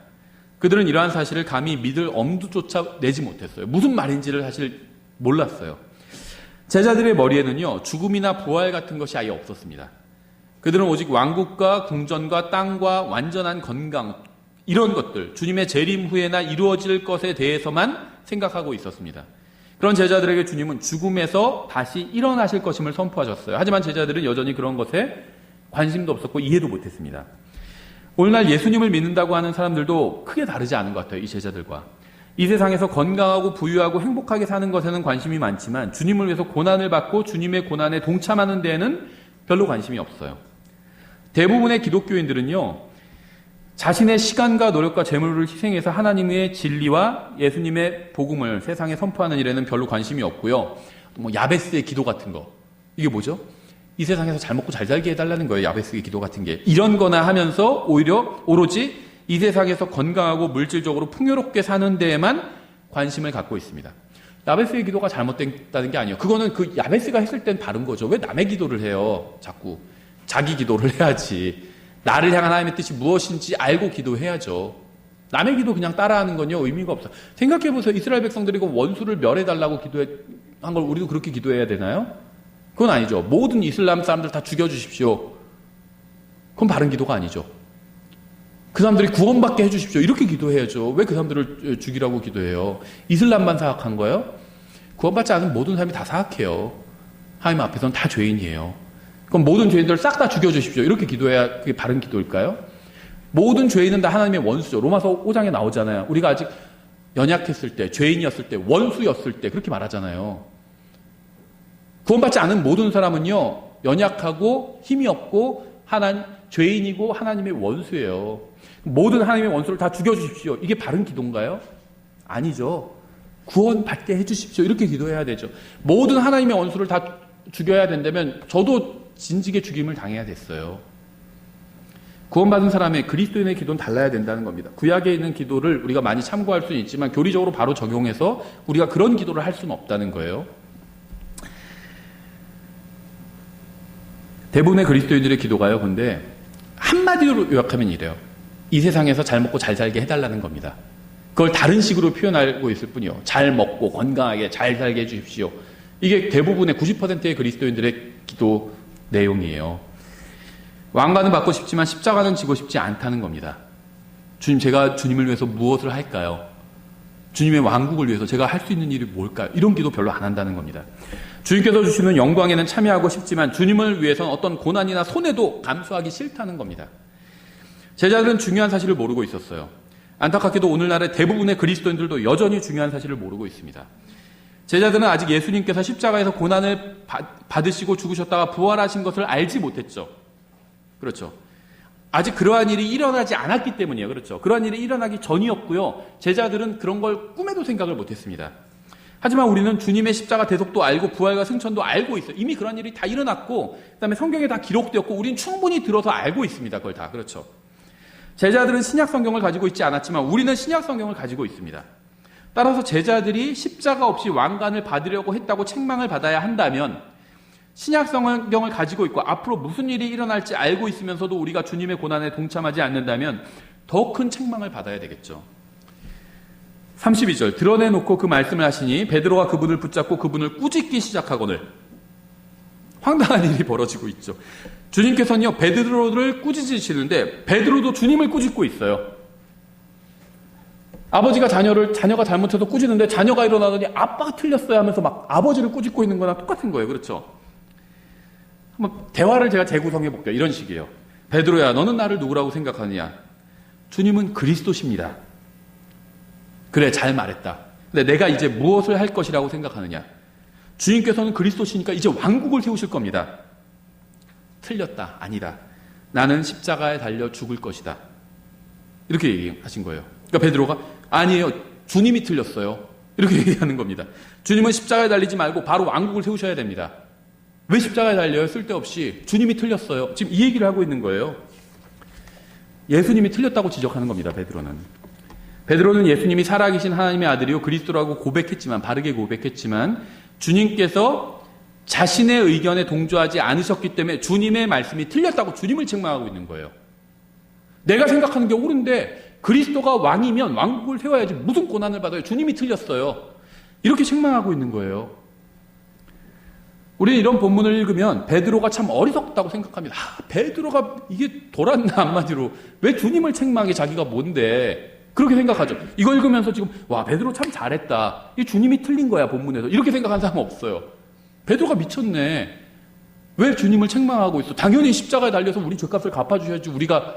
그들은 이러한 사실을 감히 믿을 엄두조차 내지 못했어요. 무슨 말인지를 사실 몰랐어요. 제자들의 머리에는요, 죽음이나 부활 같은 것이 아예 없었습니다. 그들은 오직 왕국과 궁전과 땅과 완전한 건강, 이런 것들, 주님의 재림 후에나 이루어질 것에 대해서만 생각하고 있었습니다. 그런 제자들에게 주님은 죽음에서 다시 일어나실 것임을 선포하셨어요. 하지만 제자들은 여전히 그런 것에 관심도 없었고 이해도 못했습니다. 오늘날 예수님을 믿는다고 하는 사람들도 크게 다르지 않은 것 같아요. 이 제자들과. 이 세상에서 건강하고 부유하고 행복하게 사는 것에는 관심이 많지만 주님을 위해서 고난을 받고 주님의 고난에 동참하는 데에는 별로 관심이 없어요. 대부분의 기독교인들은요, 자신의 시간과 노력과 재물을 희생해서 하나님의 진리와 예수님의 복음을 세상에 선포하는 일에는 별로 관심이 없고요. 뭐 야베스의 기도 같은 거, 이게 뭐죠? 이 세상에서 잘 먹고 잘 살게 해달라는 거예요. 야베스의 기도 같은 게. 이런 거나 하면서 오로지 이 세상에서 건강하고 물질적으로 풍요롭게 사는 데에만 관심을 갖고 있습니다. 야베스의 기도가 잘못됐다는 게 아니에요. 그거는 그 야베스가 했을 땐 바른 거죠. 왜 남의 기도를 해요? 자꾸 자기 기도를 해야지. 나를 향한 하나님의 뜻이 무엇인지 알고 기도해야죠. 남의 기도 그냥 따라하는 건요, 의미가 없어요. 생각해보세요. 이스라엘 백성들이 그 원수를 멸해달라고 기도한 걸 우리도 그렇게 기도해야 되나요? 그건 아니죠. 모든 이슬람 사람들 다 죽여주십시오. 그건 바른 기도가 아니죠. 그 사람들이 구원받게 해주십시오. 이렇게 기도해야죠. 왜 그 사람들을 죽이라고 기도해요? 이슬람만 사악한 거예요? 구원받지 않은 모든 사람이 다 사악해요. 하나님 앞에서는 다 죄인이에요. 그럼 모든 죄인들을 싹 다 죽여주십시오. 이렇게 기도해야 그게 바른 기도일까요? 모든 죄인은 다 하나님의 원수죠. 로마서 5장에 나오잖아요. 우리가 아직 연약했을 때, 죄인이었을 때, 원수였을 때 그렇게 말하잖아요. 구원받지 않은 모든 사람은요, 연약하고 힘이 없고 죄인이고 하나님의 원수예요. 모든 하나님의 원수를 다 죽여주십시오. 이게 바른 기도인가요? 아니죠. 구원받게 해주십시오. 이렇게 기도해야 되죠. 모든 하나님의 원수를 다 죽여야 된다면 저도 진직의 죽임을 당해야 됐어요. 구원받은 사람의 그리스도인의 기도는 달라야 된다는 겁니다. 구약에 있는 기도를 우리가 많이 참고할 수는 있지만 교리적으로 바로 적용해서 우리가 그런 기도를 할 수는 없다는 거예요. 대부분의 그리스도인들의 기도가요, 근데 한마디로 요약하면 이래요. 이 세상에서 잘 먹고 잘 살게 해달라는 겁니다. 그걸 다른 식으로 표현하고 있을 뿐이요. 잘 먹고 건강하게 잘 살게 해주십시오. 이게 대부분의 90%의 그리스도인들의 기도 내용이에요. 왕관은 받고 싶지만 십자가는 지고 싶지 않다는 겁니다. 주님, 제가 주님을 위해서 무엇을 할까요? 주님의 왕국을 위해서 제가 할 수 있는 일이 뭘까요? 이런 기도 별로 안 한다는 겁니다. 주님께서 주시는 영광에는 참여하고 싶지만 주님을 위해서는 어떤 고난이나 손해도 감수하기 싫다는 겁니다. 제자들은 중요한 사실을 모르고 있었어요. 안타깝게도 오늘날의 대부분의 그리스도인들도 여전히 중요한 사실을 모르고 있습니다. 제자들은 아직 예수님께서 십자가에서 고난을 받으시고 죽으셨다가 부활하신 것을 알지 못했죠. 그렇죠. 아직 그러한 일이 일어나지 않았기 때문이에요. 그렇죠. 그러한 일이 일어나기 전이었고요. 제자들은 그런 걸 꿈에도 생각을 못했습니다. 하지만 우리는 주님의 십자가 대속도 알고 부활과 승천도 알고 있어요. 이미 그런 일이 다 일어났고 그다음에 성경에 다 기록되었고 우리는 충분히 들어서 알고 있습니다. 그걸 다. 그렇죠. 제자들은 신약 성경을 가지고 있지 않았지만 우리는 신약 성경을 가지고 있습니다. 따라서 제자들이 십자가 없이 왕관을 받으려고 했다고 책망을 받아야 한다면 신약 성경을 가지고 있고 앞으로 무슨 일이 일어날지 알고 있으면서도 우리가 주님의 고난에 동참하지 않는다면 더 큰 책망을 받아야 되겠죠. 32절 드러내놓고 그 말씀을 하시니 베드로가 그분을 붙잡고 그분을 꾸짖기 시작하거늘. 황당한 일이 벌어지고 있죠. 주님께서는요 베드로를 꾸짖으시는데 베드로도 주님을 꾸짖고 있어요. 아버지가 자녀가 잘못해서 꾸짖는데 자녀가 일어나더니 아빠가 틀렸어요 하면서 막 아버지를 꾸짖고 있는 거나 똑같은 거예요. 그렇죠? 한번 대화를 제가 재구성해 볼게요. 이런 식이에요. 베드로야, 너는 나를 누구라고 생각하느냐? 주님은 그리스도십니다. 그래, 잘 말했다. 근데 내가 이제 무엇을 할 것이라고 생각하느냐? 주님께서는 그리스도시니까 이제 왕국을 세우실 겁니다. 틀렸다. 아니다. 나는 십자가에 달려 죽을 것이다. 이렇게 얘기하신 거예요. 그러니까 베드로가 아니에요. 주님이 틀렸어요. 이렇게 얘기하는 겁니다. 주님은 십자가에 달리지 말고 바로 왕국을 세우셔야 됩니다. 왜 십자가에 달려요? 쓸데없이. 주님이 틀렸어요. 지금 이 얘기를 하고 있는 거예요. 예수님이 틀렸다고 지적하는 겁니다. 베드로는 예수님이 살아계신 하나님의 아들이요 그리스도라고 고백했지만, 바르게 고백했지만 주님께서 자신의 의견에 동조하지 않으셨기 때문에 주님의 말씀이 틀렸다고 주님을 책망하고 있는 거예요. 내가 생각하는 게 옳은데 그리스도가 왕이면 왕국을 세워야지 무슨 고난을 받아요. 주님이 틀렸어요. 이렇게 책망하고 있는 거예요. 우리는 이런 본문을 읽으면 베드로가 참 어리석다고 생각합니다. 베드로가 이게 돌았나 한마디로. 왜 주님을 책망해? 자기가 뭔데? 그렇게 생각하죠. 이거 읽으면서 지금 와 베드로 참 잘했다. 이 주님이 틀린 거야 본문에서. 이렇게 생각하는 사람은 없어요. 베드로가 미쳤네. 왜 주님을 책망하고 있어? 당연히 십자가에 달려서 우리 죄값을 갚아주셔야지 우리가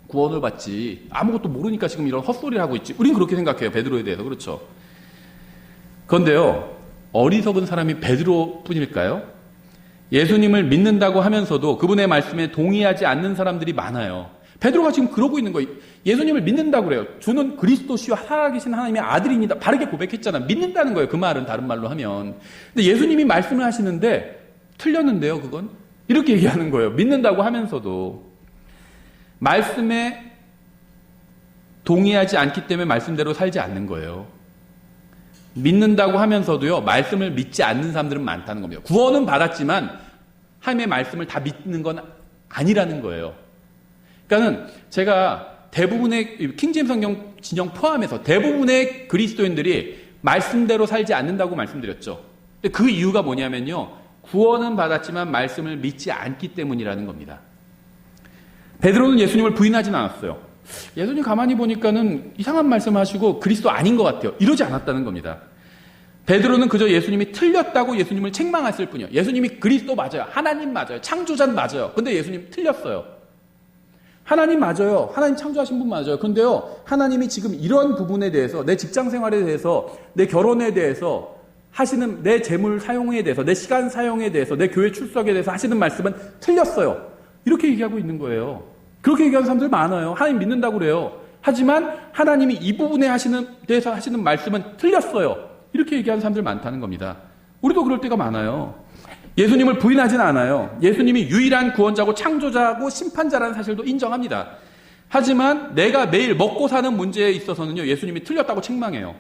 구원을 받지. 아무것도 모르니까 지금 이런 헛소리를 하고 있지. 우린 그렇게 생각해요. 베드로에 대해서. 그렇죠. 그런데요. 어리석은 사람이 베드로뿐일까요? 예수님을 믿는다고 하면서도 그분의 말씀에 동의하지 않는 사람들이 많아요. 베드로가 지금 그러고 있는 거예요. 예수님을 믿는다고 그래요. 주는 그리스도시요 살아계신 하나님의 아들입니다. 바르게 고백했잖아. 믿는다는 거예요. 그 말은 다른 말로 하면. 근데 예수님이 말씀을 하시는데 틀렸는데요. 그건 이렇게 얘기하는 거예요. 믿는다고 하면서도 말씀에 동의하지 않기 때문에 말씀대로 살지 않는 거예요. 믿는다고 하면서도요, 말씀을 믿지 않는 사람들은 많다는 겁니다. 구원은 받았지만 하나님의 말씀을 다 믿는 건 아니라는 거예요. 그러니까는 제가 대부분의 킹제임스 성경 진영 포함해서 대부분의 그리스도인들이 말씀대로 살지 않는다고 말씀드렸죠. 그 이유가 뭐냐면요, 구원은 받았지만 말씀을 믿지 않기 때문이라는 겁니다. 베드로는 예수님을 부인하진 않았어요. 예수님 가만히 보니까는 이상한 말씀하시고 그리스도 아닌 것 같아요. 이러지 않았다는 겁니다. 베드로는 그저 예수님이 틀렸다고 예수님을 책망했을 뿐이에요. 예수님이 그리스도 맞아요. 하나님 맞아요. 창조자는 맞아요. 근데 예수님 틀렸어요. 하나님 맞아요. 하나님 창조하신 분 맞아요. 근데요, 하나님이 지금 이런 부분에 대해서, 내 직장 생활에 대해서, 내 결혼에 대해서 하시는, 내 재물 사용에 대해서, 내 시간 사용에 대해서, 내 교회 출석에 대해서 하시는 말씀은 틀렸어요. 이렇게 얘기하고 있는 거예요. 그렇게 얘기하는 사람들 많아요. 하나님 믿는다고 그래요. 하지만 하나님이 이 부분에 대해서 하시는 말씀은 틀렸어요. 이렇게 얘기하는 사람들 많다는 겁니다. 우리도 그럴 때가 많아요. 예수님을 부인하진 않아요. 예수님이 유일한 구원자고 창조자고 심판자라는 사실도 인정합니다. 하지만 내가 매일 먹고 사는 문제에 있어서는요, 예수님이 틀렸다고 책망해요.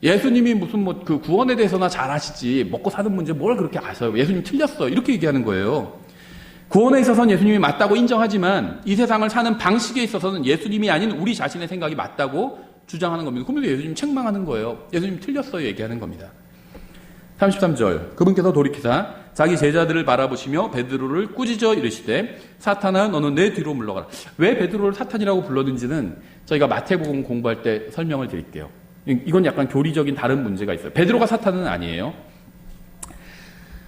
예수님이 무슨 그 구원에 대해서나 잘 아시지 먹고 사는 문제 뭘 그렇게 아세요? 예수님 틀렸어. 이렇게 얘기하는 거예요. 구원에 있어서는 예수님이 맞다고 인정하지만 이 세상을 사는 방식에 있어서는 예수님이 아닌 우리 자신의 생각이 맞다고 주장하는 겁니다. 그러면서 예수님 책망하는 거예요. 예수님 틀렸어요. 얘기하는 겁니다. 33절 그분께서 돌이키사 자기 제자들을 바라보시며 베드로를 꾸짖어 이르시되 사탄아 너는 내 뒤로 물러가라. 왜 베드로를 사탄이라고 불렀는지는 저희가 마태복음 공부할 때 설명을 드릴게요. 이건 약간 교리적인 다른 문제가 있어요. 베드로가 사탄은 아니에요.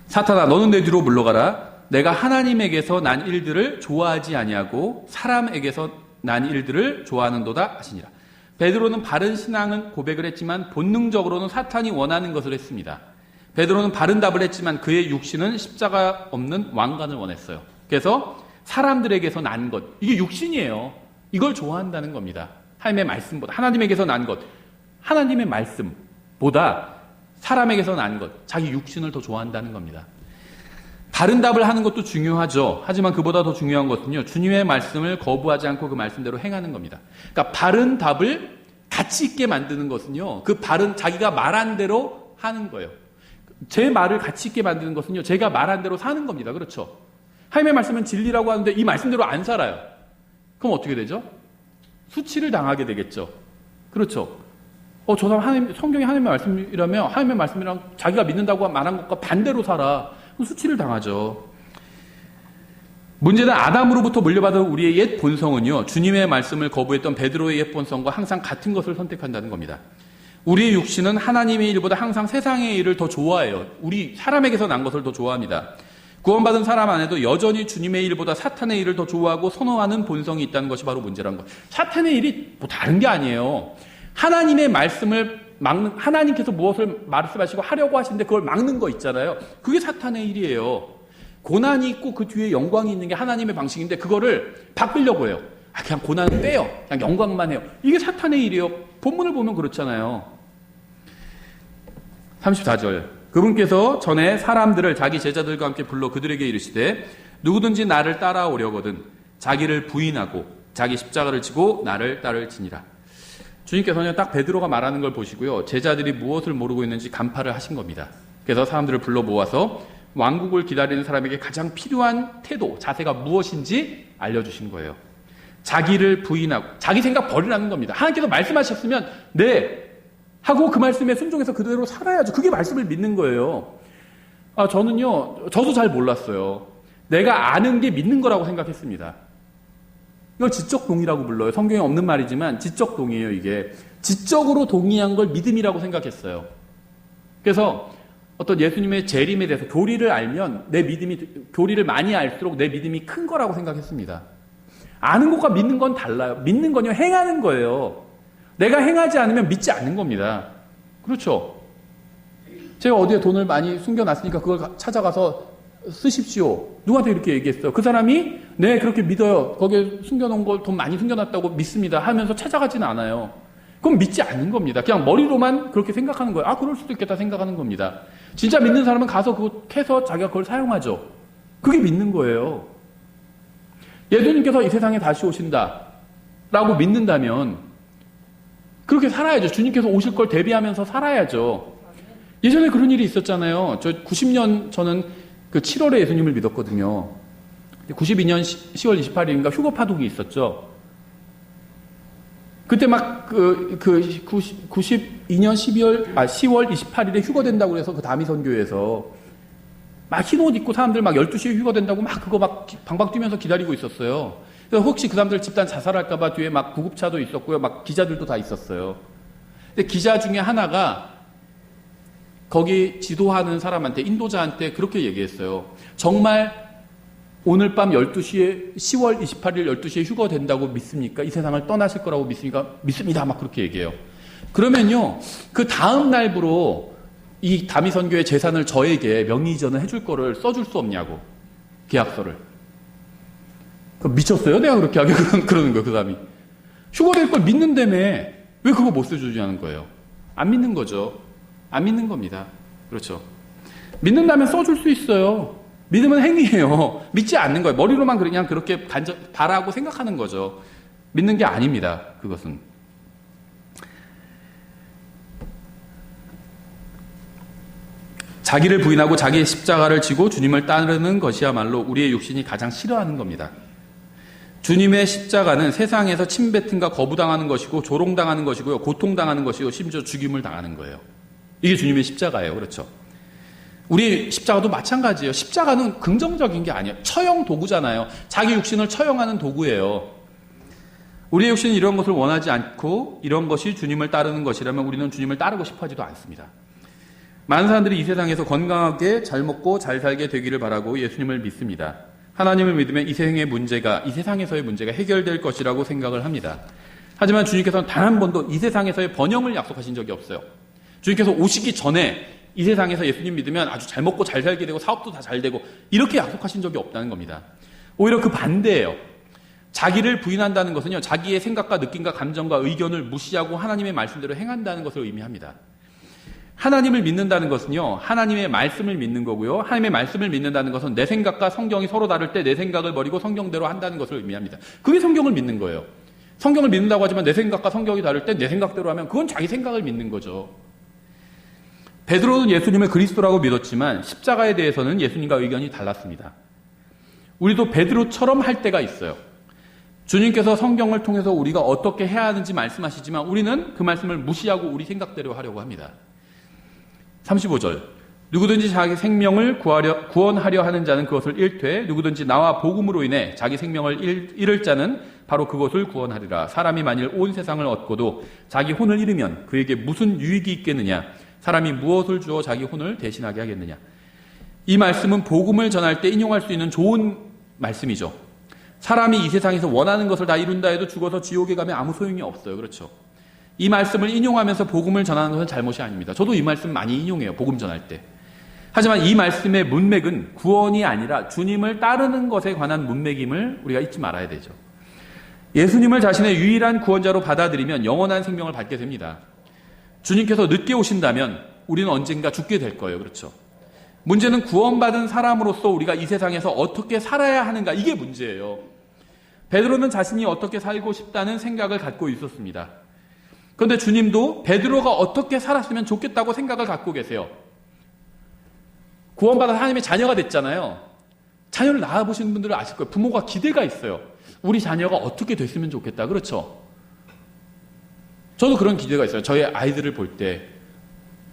사탄아 너는 내 뒤로 물러가라. 내가 하나님에게서 난 일들을 좋아하지 아니하고 사람에게서 난 일들을 좋아하는도다 하시니라. 베드로는 바른 신앙은 고백을 했지만 본능적으로는 사탄이 원하는 것을 했습니다. 베드로는 바른 답을 했지만 그의 육신은 십자가 없는 왕관을 원했어요. 그래서 사람들에게서 난 것, 이게 육신이에요. 이걸 좋아한다는 겁니다. 하나님의 말씀보다, 하나님에게서 난 것, 하나님의 말씀보다 사람에게서 난 것, 자기 육신을 더 좋아한다는 겁니다. 바른 답을 하는 것도 중요하죠. 하지만 그보다 더 중요한 것은요, 주님의 말씀을 거부하지 않고 그 말씀대로 행하는 겁니다. 그러니까 바른 답을 가치 있게 만드는 것은요, 그 바른, 자기가 말한 대로 하는 거예요. 제 말을 가치 있게 만드는 것은요, 제가 말한 대로 사는 겁니다. 그렇죠? 하나님의 말씀은 진리라고 하는데 이 말씀대로 안 살아요. 그럼 어떻게 되죠? 수치를 당하게 되겠죠. 그렇죠. 저 사람 성경이 하나님의 말씀이라면 하나님의 말씀이랑 자기가 믿는다고 말한 것과 반대로 살아. 그럼 수치를 당하죠. 문제는 아담으로부터 물려받은 우리의 옛 본성은요, 주님의 말씀을 거부했던 베드로의 옛 본성과 항상 같은 것을 선택한다는 겁니다. 우리의 육신은 하나님의 일보다 항상 세상의 일을 더 좋아해요. 우리 사람에게서 난 것을 더 좋아합니다. 구원받은 사람 안에도 여전히 주님의 일보다 사탄의 일을 더 좋아하고 선호하는 본성이 있다는 것이 바로 문제라는 거예요. 사탄의 일이 뭐 다른 게 아니에요. 하나님의 말씀을 막는, 하나님께서 무엇을 말씀하시고 하려고 하시는데 그걸 막는 거 있잖아요. 그게 사탄의 일이에요. 고난이 있고 그 뒤에 영광이 있는 게 하나님의 방식인데 그거를 바꾸려고 해요. 그냥 고난은 빼요. 그냥 영광만 해요. 이게 사탄의 일이에요. 본문을 보면 그렇잖아요. 34절. 그분께서 전에 사람들을 자기 제자들과 함께 불러 그들에게 이르시되 누구든지 나를 따라오려거든 자기를 부인하고 자기 십자가를 지고 나를 따를지니라. 주님께서는 딱 베드로가 말하는 걸 보시고요. 제자들이 무엇을 모르고 있는지 간파를 하신 겁니다. 그래서 사람들을 불러 모아서 왕국을 기다리는 사람에게 가장 필요한 태도, 자세가 무엇인지 알려주신 거예요. 자기를 부인하고 자기 생각 버리라는 겁니다. 하나님께서 말씀하셨으면 네 하고 그 말씀에 순종해서 그대로 살아야죠. 그게 말씀을 믿는 거예요. 저도 잘 몰랐어요. 내가 아는 게 믿는 거라고 생각했습니다. 이걸 지적 동의라고 불러요. 성경에 없는 말이지만 지적 동의예요. 이게 지적으로 동의한 걸 믿음이라고 생각했어요. 그래서 어떤 예수님의 재림에 대해서 교리를 알면 교리를 많이 알수록 내 믿음이 큰 거라고 생각했습니다. 아는 것과 믿는 건 달라요. 믿는 건요, 행하는 거예요. 내가 행하지 않으면 믿지 않는 겁니다. 그렇죠? 제가 어디에 돈을 많이 숨겨놨으니까 그걸 찾아가서 쓰십시오. 누구한테 이렇게 얘기했어요? 그 사람이 네, 그렇게 믿어요. 거기에 숨겨놓은 걸 돈 많이 숨겨놨다고 믿습니다 하면서 찾아가지는 않아요. 그럼 믿지 않는 겁니다. 그냥 머리로만 그렇게 생각하는 거예요. 그럴 수도 있겠다 생각하는 겁니다. 진짜 믿는 사람은 가서 그거 캐서 자기가 그걸 사용하죠. 그게 믿는 거예요. 예수님께서 이 세상에 다시 오신다라고 믿는다면 그렇게 살아야죠. 주님께서 오실 걸 대비하면서 살아야죠. 예전에 그런 일이 있었잖아요. 저 90년 저는 그 7월에 예수님을 믿었거든요. 92년 10월 28일인가 휴거 파독이 있었죠. 그때 막 92년 10월 28일에 휴거된다고 해서 그 다미 선교회에서 막 흰 옷 입고 사람들 막 12시에 휴거된다고 막 그거 막 방방 뛰면서 기다리고 있었어요. 그래서 혹시 그 사람들 집단 자살할까봐 뒤에 막 구급차도 있었고요. 막 기자들도 다 있었어요. 근데 기자 중에 하나가 거기 지도하는 사람한테, 인도자한테 그렇게 얘기했어요. 정말 오늘 밤 12시에, 10월 28일 12시에 휴거된다고 믿습니까? 이 세상을 떠나실 거라고 믿습니까? 믿습니다. 막 그렇게 얘기해요. 그러면요, 그 다음 날부로 이 다미선교의 재산을 저에게 명의 이전을 해줄 거를 써줄 수 없냐고. 계약서를. 미쳤어요? 내가 그렇게 하게 그러는 거예요, 그 사람이. 휴거될 걸 믿는다며 왜 그거 못 써주냐는 거예요. 안 믿는 거죠. 안 믿는 겁니다. 그렇죠. 믿는다면 써줄 수 있어요. 믿음은 행위예요. 믿지 않는 거예요. 머리로만 그냥 그렇게 바라고 생각하는 거죠. 믿는 게 아닙니다. 그것은. 자기를 부인하고 자기의 십자가를 지고 주님을 따르는 것이야말로 우리의 육신이 가장 싫어하는 겁니다. 주님의 십자가는 세상에서 침뱉음과 거부당하는 것이고 조롱당하는 것이고요. 고통당하는 것이고 심지어 죽임을 당하는 거예요. 이게 주님의 십자가예요. 그렇죠. 우리 십자가도 마찬가지예요. 십자가는 긍정적인 게 아니에요. 처형 도구잖아요. 자기 육신을 처형하는 도구예요. 우리의 육신은 이런 것을 원하지 않고 이런 것이 주님을 따르는 것이라면 우리는 주님을 따르고 싶어 하지도 않습니다. 많은 사람들이 이 세상에서 건강하게 잘 먹고 잘 살게 되기를 바라고 예수님을 믿습니다. 하나님을 믿으면 이 세상에서의 문제가 해결될 것이라고 생각을 합니다. 하지만 주님께서는 단 한 번도 이 세상에서의 번영을 약속하신 적이 없어요. 주님께서 오시기 전에 이 세상에서 예수님 믿으면 아주 잘 먹고 잘 살게 되고 사업도 다 잘 되고 이렇게 약속하신 적이 없다는 겁니다. 오히려 그 반대예요. 자기를 부인한다는 것은요, 자기의 생각과 느낌과 감정과 의견을 무시하고 하나님의 말씀대로 행한다는 것을 의미합니다. 하나님을 믿는다는 것은요, 하나님의 말씀을 믿는 거고요. 하나님의 말씀을 믿는다는 것은 내 생각과 성경이 서로 다를 때 내 생각을 버리고 성경대로 한다는 것을 의미합니다. 그게 성경을 믿는 거예요. 성경을 믿는다고 하지만 내 생각과 성경이 다를 때 내 생각대로 하면 그건 자기 생각을 믿는 거죠. 베드로는 예수님을 그리스도라고 믿었지만 십자가에 대해서는 예수님과 의견이 달랐습니다. 우리도 베드로처럼 할 때가 있어요. 주님께서 성경을 통해서 우리가 어떻게 해야 하는지 말씀하시지만 우리는 그 말씀을 무시하고 우리 생각대로 하려고 합니다. 35절. 누구든지 자기 생명을 구원하려 하는 자는 그것을 잃되 누구든지 나와 복음으로 인해 자기 생명을 잃을 자는 바로 그것을 구원하리라. 사람이 만일 온 세상을 얻고도 자기 혼을 잃으면 그에게 무슨 유익이 있겠느냐? 사람이 무엇을 주어 자기 혼을 대신하게 하겠느냐? 이 말씀은 복음을 전할 때 인용할 수 있는 좋은 말씀이죠. 사람이 이 세상에서 원하는 것을 다 이룬다 해도 죽어서 지옥에 가면 아무 소용이 없어요. 그렇죠? 이 말씀을 인용하면서 복음을 전하는 것은 잘못이 아닙니다. 저도 이 말씀 많이 인용해요. 복음 전할 때. 하지만 이 말씀의 문맥은 구원이 아니라 주님을 따르는 것에 관한 문맥임을 우리가 잊지 말아야 되죠. 예수님을 자신의 유일한 구원자로 받아들이면 영원한 생명을 받게 됩니다. 주님께서 늦게 오신다면 우리는 언젠가 죽게 될 거예요. 그렇죠? 문제는 구원받은 사람으로서 우리가 이 세상에서 어떻게 살아야 하는가, 이게 문제예요. 베드로는 자신이 어떻게 살고 싶다는 생각을 갖고 있었습니다. 그런데 주님도 베드로가 어떻게 살았으면 좋겠다고 생각을 갖고 계세요. 구원받아 하나님의 자녀가 됐잖아요. 자녀를 낳아보시는 분들은 아실 거예요. 부모가 기대가 있어요. 우리 자녀가 어떻게 됐으면 좋겠다. 그렇죠? 저도 그런 기대가 있어요. 저희 아이들을 볼 때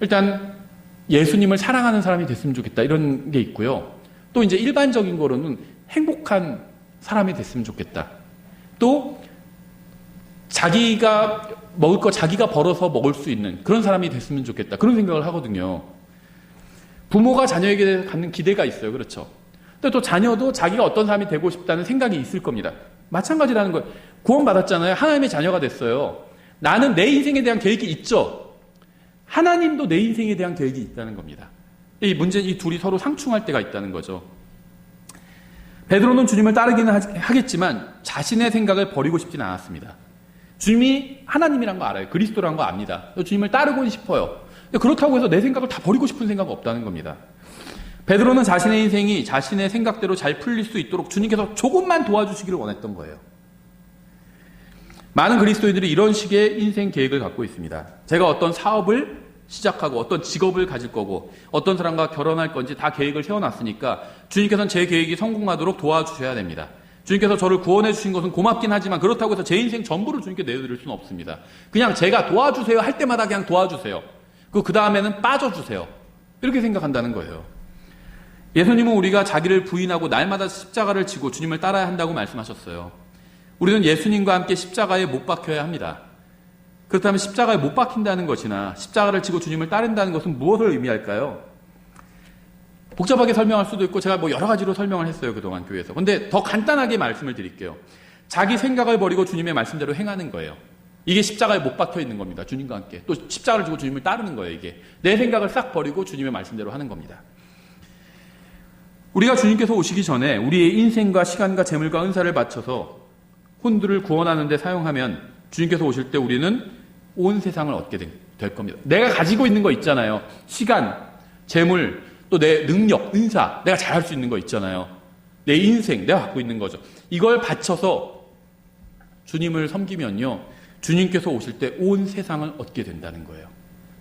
일단 예수님을 사랑하는 사람이 됐으면 좋겠다, 이런 게 있고요. 또 이제 일반적인 거로는 행복한 사람이 됐으면 좋겠다. 또 자기가 먹을 거 자기가 벌어서 먹을 수 있는 그런 사람이 됐으면 좋겠다, 그런 생각을 하거든요. 부모가 자녀에게 대해서 갖는 기대가 있어요. 그렇죠? 근데 또 자녀도 자기가 어떤 사람이 되고 싶다는 생각이 있을 겁니다. 마찬가지라는 거예요. 구원받았잖아요. 하나님의 자녀가 됐어요. 나는 내 인생에 대한 계획이 있죠. 하나님도 내 인생에 대한 계획이 있다는 겁니다. 이 문제는 이 둘이 서로 상충할 때가 있다는 거죠. 베드로는 주님을 따르기는 하겠지만 자신의 생각을 버리고 싶지는 않았습니다. 주님이 하나님이란 거 알아요. 그리스도란 거 압니다. 주님을 따르고는 싶어요. 그렇다고 해서 내 생각을 다 버리고 싶은 생각 없다는 겁니다. 베드로는 자신의 인생이 자신의 생각대로 잘 풀릴 수 있도록 주님께서 조금만 도와주시기를 원했던 거예요. 많은 그리스도인들이 이런 식의 인생 계획을 갖고 있습니다. 제가 어떤 사업을 시작하고 어떤 직업을 가질 거고 어떤 사람과 결혼할 건지 다 계획을 세워놨으니까 주님께서는 제 계획이 성공하도록 도와주셔야 됩니다. 주님께서 저를 구원해 주신 것은 고맙긴 하지만 그렇다고 해서 제 인생 전부를 주님께 내어드릴 수는 없습니다. 그냥 제가 도와주세요 할 때마다 그냥 도와주세요. 그 다음에는 빠져주세요. 이렇게 생각한다는 거예요. 예수님은 우리가 자기를 부인하고 날마다 십자가를 지고 주님을 따라야 한다고 말씀하셨어요. 우리는 예수님과 함께 십자가에 못 박혀야 합니다. 그렇다면 십자가에 못 박힌다는 것이나 십자가를 지고 주님을 따른다는 것은 무엇을 의미할까요? 복잡하게 설명할 수도 있고 제가 여러 가지로 설명을 했어요. 그동안 교회에서. 그런데 더 간단하게 말씀을 드릴게요. 자기 생각을 버리고 주님의 말씀대로 행하는 거예요. 이게 십자가에 못 박혀 있는 겁니다. 주님과 함께. 또 십자가를 지고 주님을 따르는 거예요. 이게. 내 생각을 싹 버리고 주님의 말씀대로 하는 겁니다. 우리가 주님께서 오시기 전에 우리의 인생과 시간과 재물과 은사를 바쳐서 혼들을 구원하는 데 사용하면 주님께서 오실 때 우리는 온 세상을 얻게 될 겁니다. 내가 가지고 있는 거 있잖아요. 시간, 재물, 또 내 능력, 은사, 내가 잘할 수 있는 거 있잖아요. 내 인생, 내가 갖고 있는 거죠. 이걸 바쳐서 주님을 섬기면요, 주님께서 오실 때 온 세상을 얻게 된다는 거예요.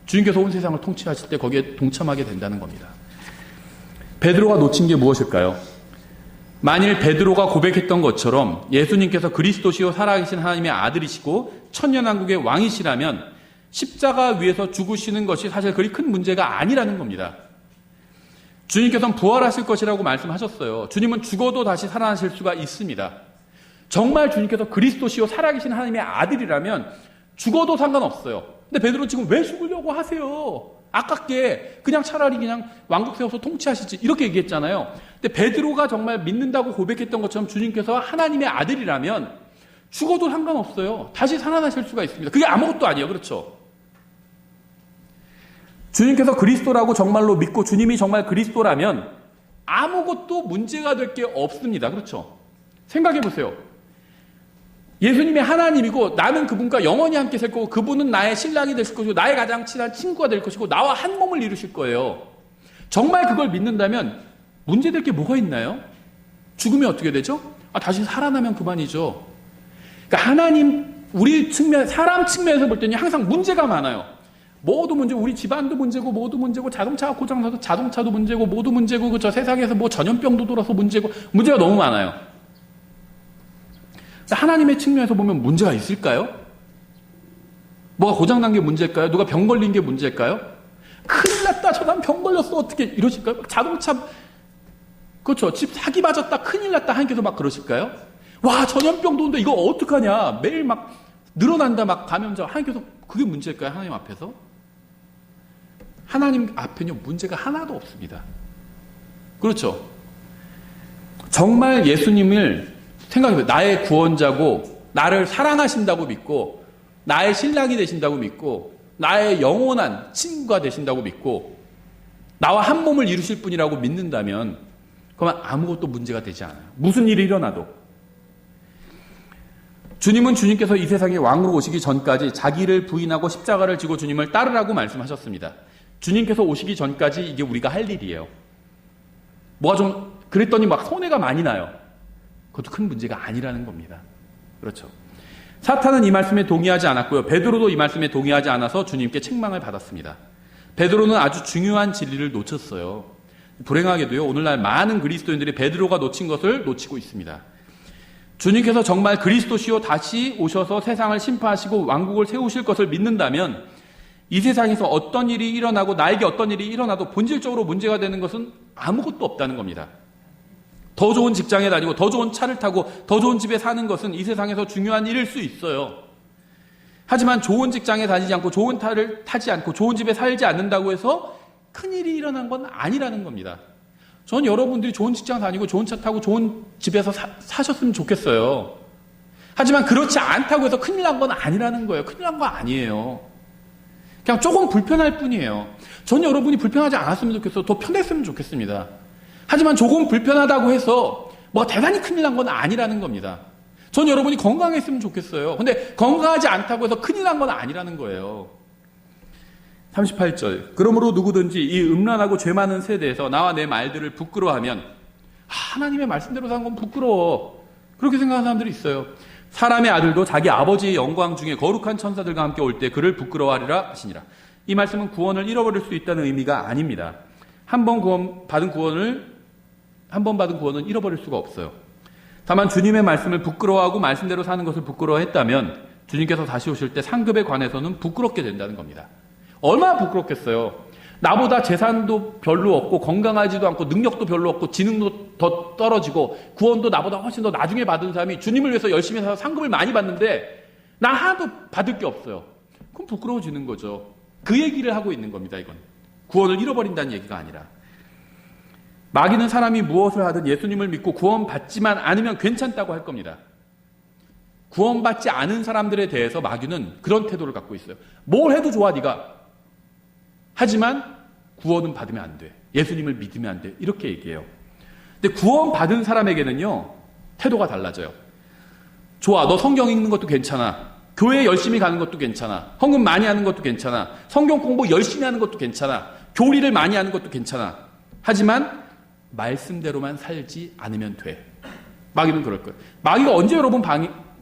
주님께서 온 세상을 통치하실 때 거기에 동참하게 된다는 겁니다. 베드로가 놓친 게 무엇일까요? 만일 베드로가 고백했던 것처럼 예수님께서 그리스도시요 살아계신 하나님의 아들이시고 천년왕국의 왕이시라면 십자가 위에서 죽으시는 것이 사실 그리 큰 문제가 아니라는 겁니다. 주님께서는 부활하실 것이라고 말씀하셨어요. 주님은 죽어도 다시 살아나실 수가 있습니다. 정말 주님께서 그리스도시요 살아계신 하나님의 아들이라면 죽어도 상관없어요. 근데 베드로 지금 왜 죽으려고 하세요? 아깝게 그냥 차라리 그냥 왕국 세워서 통치하시지, 이렇게 얘기했잖아요. 근데 베드로가 정말 믿는다고 고백했던 것처럼 주님께서 하나님의 아들이라면 죽어도 상관없어요. 다시 살아나실 수가 있습니다. 그게 아무것도 아니에요. 그렇죠? 주님께서 그리스도라고 정말로 믿고 주님이 정말 그리스도라면 아무것도 문제가 될 게 없습니다. 그렇죠? 생각해 보세요. 예수님이 하나님이고 나는 그분과 영원히 함께 살 거고 그분은 나의 신랑이 되실 것이고 나의 가장 친한 친구가 될 것이고 나와 한 몸을 이루실 거예요. 정말 그걸 믿는다면 문제될 게 뭐가 있나요? 죽음이 어떻게 되죠? 다시 살아나면 그만이죠. 그러니까 하나님, 우리 측면, 사람 측면에서 볼 때는 항상 문제가 많아요. 뭐도 문제고, 우리 집안도 문제고, 뭐도 문제고, 자동차가 고장나서 자동차도 문제고, 뭐도 문제고, 저 세상에서 전염병도 돌아서 문제고, 문제가 너무 많아요. 하나님의 측면에서 보면 문제가 있을까요? 뭐가 고장난 게 문제일까요? 누가 병 걸린 게 문제일까요? 큰일 났다, 저 사람 병 걸렸어, 어떻게 이러실까요? 자동차, 그렇죠, 집 사기 맞았다, 큰일 났다, 하나님께서 막 그러실까요? 와, 전염병도 온데 이거 어떡하냐, 매일 막 늘어난다, 막 감염자, 하나님께서 그게 문제일까요? 하나님 앞에서? 하나님 앞에는 문제가 하나도 없습니다. 그렇죠? 정말 예수님을 생각해보세요. 나의 구원자고 나를 사랑하신다고 믿고 나의 신랑이 되신다고 믿고 나의 영원한 친구가 되신다고 믿고 나와 한 몸을 이루실 분이라고 믿는다면 그러면 아무것도 문제가 되지 않아요. 무슨 일이 일어나도. 주님은 주님께서 이 세상에 왕으로 오시기 전까지 자기를 부인하고 십자가를 지고 주님을 따르라고 말씀하셨습니다. 주님께서 오시기 전까지 이게 우리가 할 일이에요. 뭐가 좀 그랬더니 막 손해가 많이 나요. 그것도 큰 문제가 아니라는 겁니다. 그렇죠. 사탄은 이 말씀에 동의하지 않았고요. 베드로도 이 말씀에 동의하지 않아서 주님께 책망을 받았습니다. 베드로는 아주 중요한 진리를 놓쳤어요. 불행하게도요, 오늘날 많은 그리스도인들이 베드로가 놓친 것을 놓치고 있습니다. 주님께서 정말 그리스도시요 다시 오셔서 세상을 심판하시고 왕국을 세우실 것을 믿는다면 이 세상에서 어떤 일이 일어나고 나에게 어떤 일이 일어나도 본질적으로 문제가 되는 것은 아무것도 없다는 겁니다. 더 좋은 직장에 다니고 더 좋은 차를 타고 더 좋은 집에 사는 것은 이 세상에서 중요한 일일 수 있어요. 하지만 좋은 직장에 다니지 않고 좋은 차를 타지 않고 좋은 집에 살지 않는다고 해서 큰일이 일어난 건 아니라는 겁니다. 전 여러분들이 좋은 직장 다니고 좋은 차 타고 좋은 집에서 사셨으면 좋겠어요. 하지만 그렇지 않다고 해서 큰일 난 건 아니라는 거예요. 큰일 난 거 아니에요. 그냥 조금 불편할 뿐이에요. 전 여러분이 불편하지 않았으면 좋겠어요. 더 편했으면 좋겠습니다. 하지만 조금 불편하다고 해서 뭐가 대단히 큰일 난 건 아니라는 겁니다. 전 여러분이 건강했으면 좋겠어요. 근데 건강하지 않다고 해서 큰일 난 건 아니라는 거예요. 38절. 그러므로 누구든지 이 음란하고 죄 많은 세대에서 나와 내 말들을 부끄러워하면 하나님의 말씀대로 사는 건 부끄러워. 그렇게 생각하는 사람들이 있어요. 사람의 아들도 자기 아버지의 영광 중에 거룩한 천사들과 함께 올 때 그를 부끄러워하리라 하시니라. 이 말씀은 구원을 잃어버릴 수 있다는 의미가 아닙니다. 한 번 받은 구원은 잃어버릴 수가 없어요. 다만 주님의 말씀을 부끄러워하고 말씀대로 사는 것을 부끄러워했다면 주님께서 다시 오실 때 상급에 관해서는 부끄럽게 된다는 겁니다. 얼마나 부끄럽겠어요. 나보다 재산도 별로 없고 건강하지도 않고 능력도 별로 없고 지능도 더 떨어지고 구원도 나보다 훨씬 더 나중에 받은 사람이 주님을 위해서 열심히 살아서 상급을 많이 받는데 나 하나도 받을 게 없어요. 그럼 부끄러워지는 거죠. 그 얘기를 하고 있는 겁니다. 이건 구원을 잃어버린다는 얘기가 아니라. 마귀는 사람이 무엇을 하든 예수님을 믿고 구원받지만 않으면 괜찮다고 할 겁니다. 구원받지 않은 사람들에 대해서 마귀는 그런 태도를 갖고 있어요. 뭘 해도 좋아 네가. 하지만 구원은 받으면 안 돼. 예수님을 믿으면 안 돼. 이렇게 얘기해요. 근데 구원받은 사람에게는요, 태도가 달라져요. 좋아, 너 성경 읽는 것도 괜찮아. 교회 열심히 가는 것도 괜찮아. 헌금 많이 하는 것도 괜찮아. 성경 공부 열심히 하는 것도 괜찮아. 교리를 많이 하는 것도 괜찮아. 하지만 말씀대로만 살지 않으면 돼. 마귀는 그럴 거예요. 마귀가 언제 여러분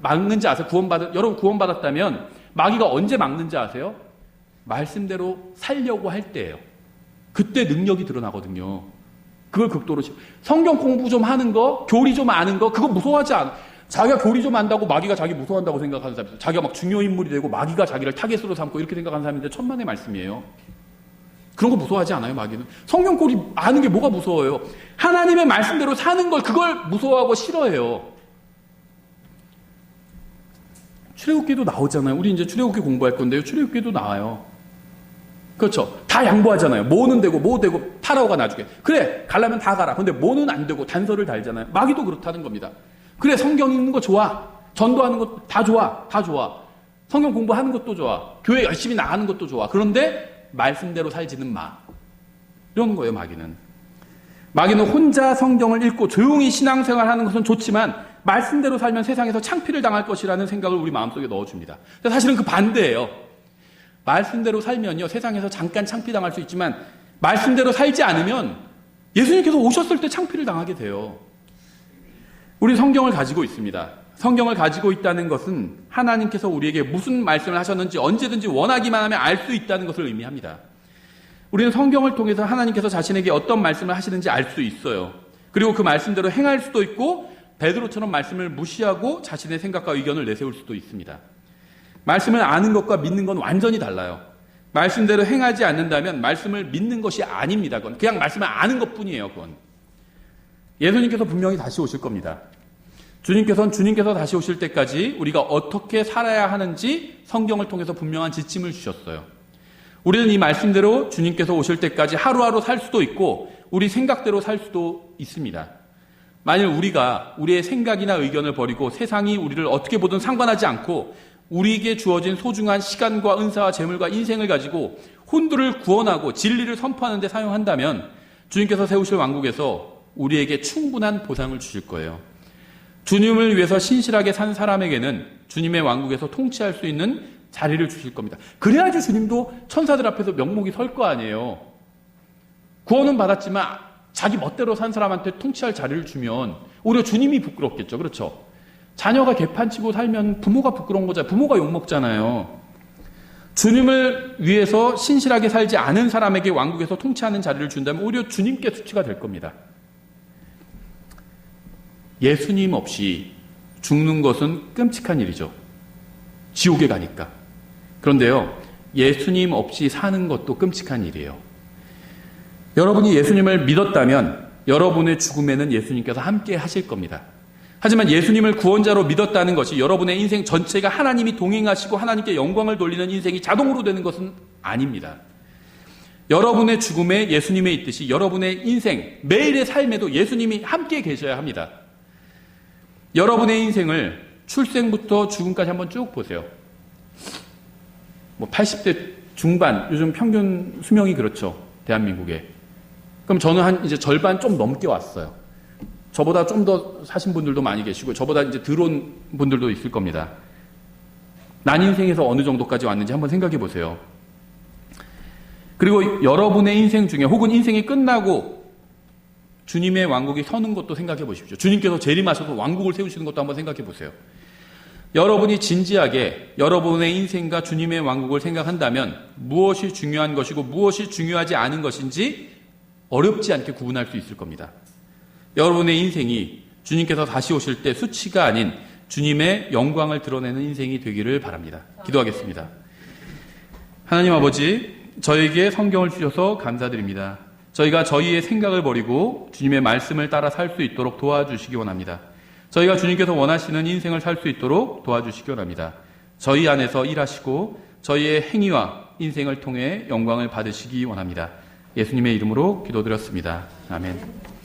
막는지 아세요? 여러분 구원받았다면 마귀가 언제 막는지 아세요? 말씀대로 살려고 할 때예요. 그때 능력이 드러나거든요. 그걸 극도로 성경 공부 좀 하는 거, 교리 좀 아는 거, 그거 무서워하지 않아. 자기가 교리 좀 안다고 마귀가 자기 무서워한다고 생각하는 사람이 있어요. 자기가 막 중요 인물이 되고 마귀가 자기를 타겟으로 삼고 이렇게 생각하는 사람인데 천만의 말씀이에요. 그런 거 무서워하지 않아요, 마귀는. 성경 교리 아는 게 뭐가 무서워요. 하나님의 말씀대로 사는 걸 그걸 무서워하고 싫어해요. 출애굽기도 나오잖아요. 우리 이제 출애굽기 공부할 건데요. 출애굽기도 나와요. 그렇죠. 다 양보하잖아요. 뭐는 되고 뭐 되고 파라오가 나중에 그래 가려면 다 가라. 근데 뭐는 안 되고 단서를 달잖아요. 마귀도 그렇다는 겁니다. 그래 성경 읽는 거 좋아. 전도하는 거 다 좋아. 다 좋아. 성경 공부하는 것도 좋아. 교회 열심히 나가는 것도 좋아. 그런데 말씀대로 살지는 마. 이런 거예요, 마귀는. 마귀는 혼자 성경을 읽고 조용히 신앙생활하는 것은 좋지만 말씀대로 살면 세상에서 창피를 당할 것이라는 생각을 우리 마음속에 넣어줍니다. 사실은 그 반대예요. 말씀대로 살면요, 세상에서 잠깐 창피당할 수 있지만 말씀대로 살지 않으면 예수님께서 오셨을 때 창피를 당하게 돼요. 우리 성경을 가지고 있습니다. 성경을 가지고 있다는 것은 하나님께서 우리에게 무슨 말씀을 하셨는지 언제든지 원하기만 하면 알 수 있다는 것을 의미합니다. 우리는 성경을 통해서 하나님께서 자신에게 어떤 말씀을 하시는지 알 수 있어요. 그리고 그 말씀대로 행할 수도 있고 베드로처럼 말씀을 무시하고 자신의 생각과 의견을 내세울 수도 있습니다. 말씀을 아는 것과 믿는 건 완전히 달라요. 말씀대로 행하지 않는다면 말씀을 믿는 것이 아닙니다. 그건 그냥 말씀을 아는 것뿐이에요. 그건. 예수님께서 분명히 다시 오실 겁니다. 주님께서 다시 오실 때까지 우리가 어떻게 살아야 하는지 성경을 통해서 분명한 지침을 주셨어요. 우리는 이 말씀대로 주님께서 오실 때까지 하루하루 살 수도 있고 우리 생각대로 살 수도 있습니다. 만일 우리가 우리의 생각이나 의견을 버리고 세상이 우리를 어떻게 보든 상관하지 않고 우리에게 주어진 소중한 시간과 은사와 재물과 인생을 가지고 혼두를 구원하고 진리를 선포하는 데 사용한다면 주님께서 세우실 왕국에서 우리에게 충분한 보상을 주실 거예요. 주님을 위해서 신실하게 산 사람에게는 주님의 왕국에서 통치할 수 있는 자리를 주실 겁니다. 그래야지 주님도 천사들 앞에서 명목이 설 거 아니에요. 구원은 받았지만 자기 멋대로 산 사람한테 통치할 자리를 주면 오히려 주님이 부끄럽겠죠. 그렇죠? 자녀가 개판치고 살면 부모가 부끄러운 거잖아요. 부모가 욕먹잖아요. 주님을 위해서 신실하게 살지 않은 사람에게 왕국에서 통치하는 자리를 준다면 오히려 주님께 수치가 될 겁니다. 예수님 없이 죽는 것은 끔찍한 일이죠. 지옥에 가니까. 그런데요, 예수님 없이 사는 것도 끔찍한 일이에요. 여러분이 예수님을 믿었다면 여러분의 죽음에는 예수님께서 함께 하실 겁니다. 하지만 예수님을 구원자로 믿었다는 것이 여러분의 인생 전체가 하나님이 동행하시고 하나님께 영광을 돌리는 인생이 자동으로 되는 것은 아닙니다. 여러분의 죽음에 예수님이 있듯이 여러분의 인생, 매일의 삶에도 예수님이 함께 계셔야 합니다. 여러분의 인생을 출생부터 죽음까지 한번 쭉 보세요. 80대 중반, 요즘 평균 수명이 그렇죠. 대한민국에. 그럼 저는 이제 절반 좀 넘게 왔어요. 저보다 좀 더 사신 분들도 많이 계시고, 저보다 이제 들어온 분들도 있을 겁니다. 난 인생에서 어느 정도까지 왔는지 한번 생각해 보세요. 그리고 여러분의 인생 중에 혹은 인생이 끝나고 주님의 왕국이 서는 것도 생각해 보십시오. 주님께서 재림하셔서 왕국을 세우시는 것도 한번 생각해 보세요. 여러분이 진지하게 여러분의 인생과 주님의 왕국을 생각한다면 무엇이 중요한 것이고 무엇이 중요하지 않은 것인지 어렵지 않게 구분할 수 있을 겁니다. 여러분의 인생이 주님께서 다시 오실 때 수치가 아닌 주님의 영광을 드러내는 인생이 되기를 바랍니다. 기도하겠습니다. 하나님 아버지, 저에게 성경을 주셔서 감사드립니다. 저희가 저희의 생각을 버리고 주님의 말씀을 따라 살 수 있도록 도와주시기 원합니다. 저희가 주님께서 원하시는 인생을 살 수 있도록 도와주시기 원합니다. 저희 안에서 일하시고 저희의 행위와 인생을 통해 영광을 받으시기 원합니다. 예수님의 이름으로 기도드렸습니다. 아멘.